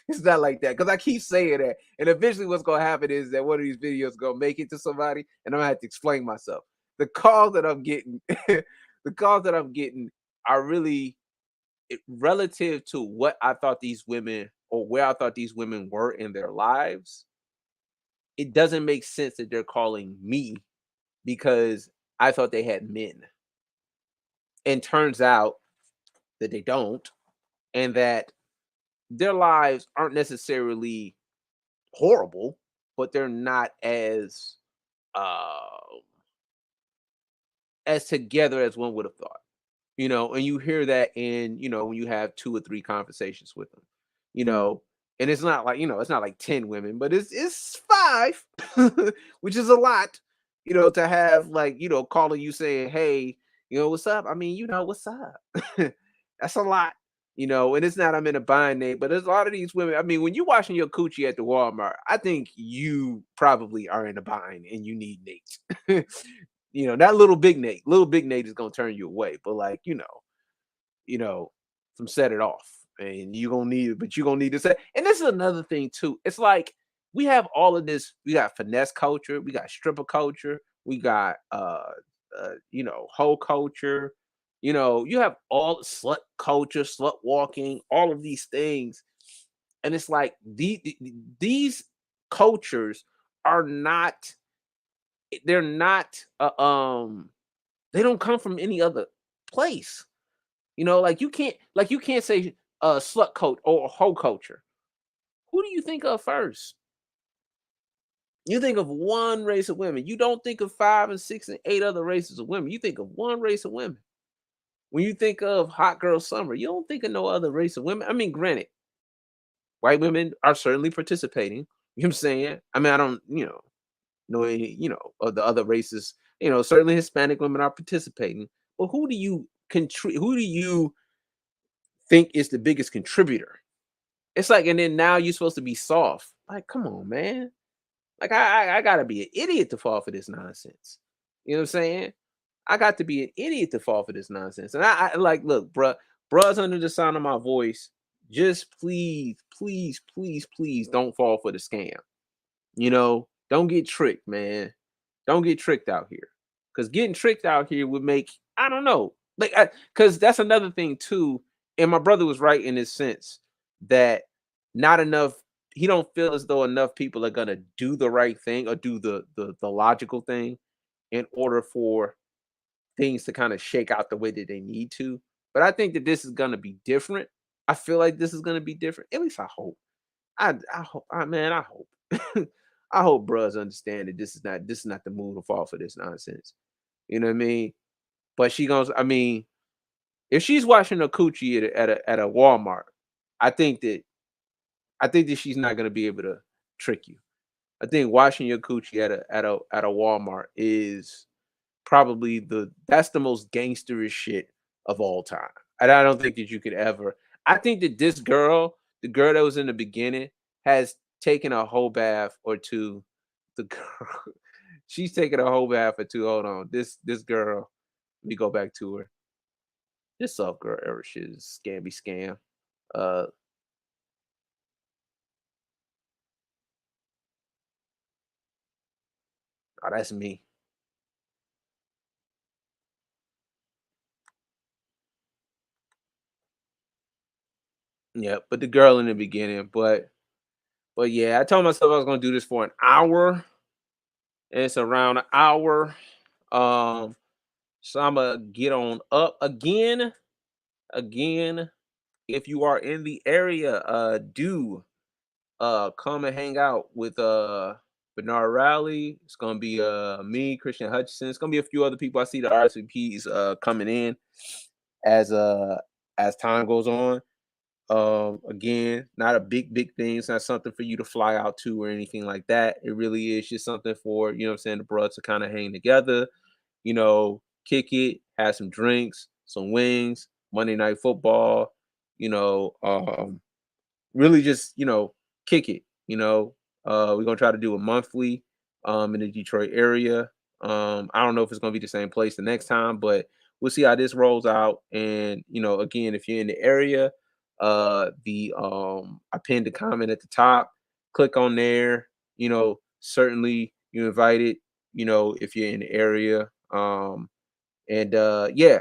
It's not like that, because I keep saying that, and eventually what's gonna happen is that one of these videos gonna make it to somebody, and I'm gonna have to explain myself. The calls that I'm getting, the calls that I'm getting are really relative to what I thought these women, or where I thought these women were in their lives. It doesn't make sense that they're calling me because I thought they had men. And turns out that they don't, and that their lives aren't necessarily horrible, but they're not as together as one would have thought. You know, and you hear that in, you know, when you have 2 or 3 conversations with them, you know, and it's not like, you know, it's not like 10 women, but it's 5, which is a lot, you know, to have, like, you know, calling you saying, hey, you know, what's up? I mean, you know, what's up? That's a lot, you know, and it's not I'm in a bind, Nate, but there's a lot of these women. I mean, when you're washing your coochie at the Walmart, I think you probably are in a bind and you need Nate. You know, that little big Nate is gonna turn you away, but like, you know, some set it off, and you're gonna need it, but you're gonna need to say. And this is another thing too. It's like we have all of this, we got finesse culture, we got stripper culture, we got you know, hoe culture, you know, you have all slut culture, slut walking, all of these things. And it's like these cultures are not they're not they don't come from any other place. You know, like you can't say slut coat or hoe culture. Who do you think of first? You think of one race of women. You don't think of 5 and 6 and 8 other races of women. You think of one race of women. When you think of hot girl summer, you don't think of no other race of women. I mean, granted, white women are certainly participating. You know what I'm saying? I mean, I don't, know any, of the other races. Certainly Hispanic women are participating. But who do you think is the biggest contributor? It's like, and then now you're supposed to be soft. Like, come on, man. Like, I gotta be an idiot to fall for this nonsense. You know what I'm saying? I got to be an idiot to fall for this nonsense. And I like, look, bruh's under the sound of my voice. Just please, please, please, please don't fall for the scam. Don't get tricked, man. Don't get tricked out here. Because getting tricked out here would make, I don't know. Like, because that's another thing too. And my brother was right in this sense that not enough, he don't feel as though enough people are gonna do the right thing or do the logical thing in order for things to kind of shake out the way that they need to. But I think that this is gonna be different. I feel like this is gonna be different. At least I hope. I hope. I hope. I hope bruhs understand that this is not the move to fall for this nonsense. You know what I mean? But she goes. I mean, if she's washing her coochie at a Walmart, I think that she's not gonna be able to trick you. I think washing your coochie at a Walmart is probably that's the most gangsterish shit of all time. And I don't think that you could ever. I think that this girl, the girl that was in the beginning, has taken a whole bath or two. The girl, she's taken a whole bath or two. Hold on, this girl. Let me go back to her. This soft girl era shit is scammy scam. Uh, oh, that's me. Yeah, but the girl in the beginning, but yeah, I told myself I was gonna do this for an hour. And it's around an hour. Um, so I'm gonna get on up again. Again, if you are in the area, do come and hang out with Bernard Rowley. It's gonna be me, Christian Hutchinson. It's gonna be a few other people. I see the RSVPs coming in as uh as time goes on. Again, not a big thing. It's not something for you to fly out to or anything like that. It really is just something for, what I'm saying, the bros to kind of hang together, kick it, have some drinks, some wings, Monday night football, you know, really just, kick it, we're gonna try to do a monthly in the Detroit area. I don't know if it's gonna be the same place the next time, but we'll see how this rolls out. And again, if you're in the area, the I pinned a comment at the top. Click on there. Certainly you invited. If you're in the area. And yeah,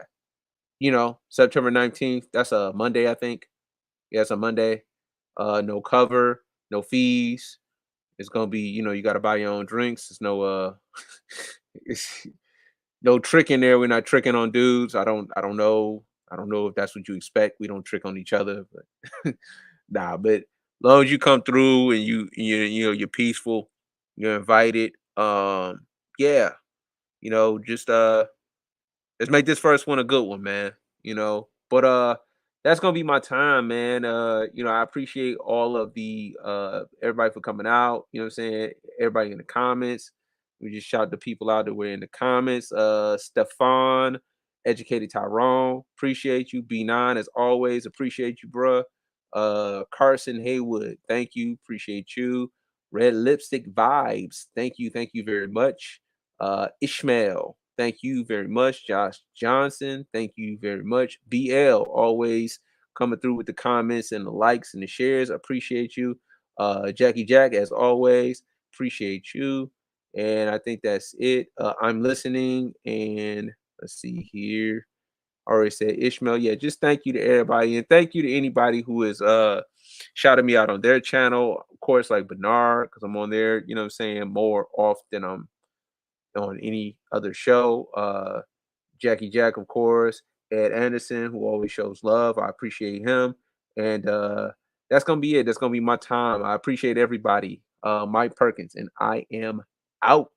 September 19th. That's a Monday, I think. Yeah, it's a Monday. No cover, no fees. It's gonna be, you got to buy your own drinks. There's no it's no trick in there. We're not tricking on dudes. I don't know. I don't know if that's what you expect. We don't trick on each other, but nah. But long as you come through and you're peaceful, you're invited. Yeah, just let's make this first one a good one, man. But that's gonna be my time, man. I appreciate all of the everybody for coming out, what I'm saying, everybody in the comments. We just shout the people out that were in the comments. Stefan, Educated Tyrone, appreciate you. B9 as always, appreciate you, bruh. Carson Haywood, thank you, appreciate you. Red Lipstick Vibes, thank you very much. Ishmael, thank you very much. Josh Johnson, thank you very much. BL, always coming through with the comments and the likes and the shares. Appreciate you. Jackie Jack, as always, appreciate you. And I think that's it. I'm listening. And let's see here. I already said Ishmael. Yeah, just thank you to everybody. And thank you to anybody who is shouting me out on their channel. Of course, like Bernard, because I'm on there, what I'm saying, more often. on any other show. Jackie Jack, of course, Ed Anderson, who always shows love. I appreciate him. And that's gonna be it. That's gonna be my time. I appreciate everybody. Mike Perkins, and I am out.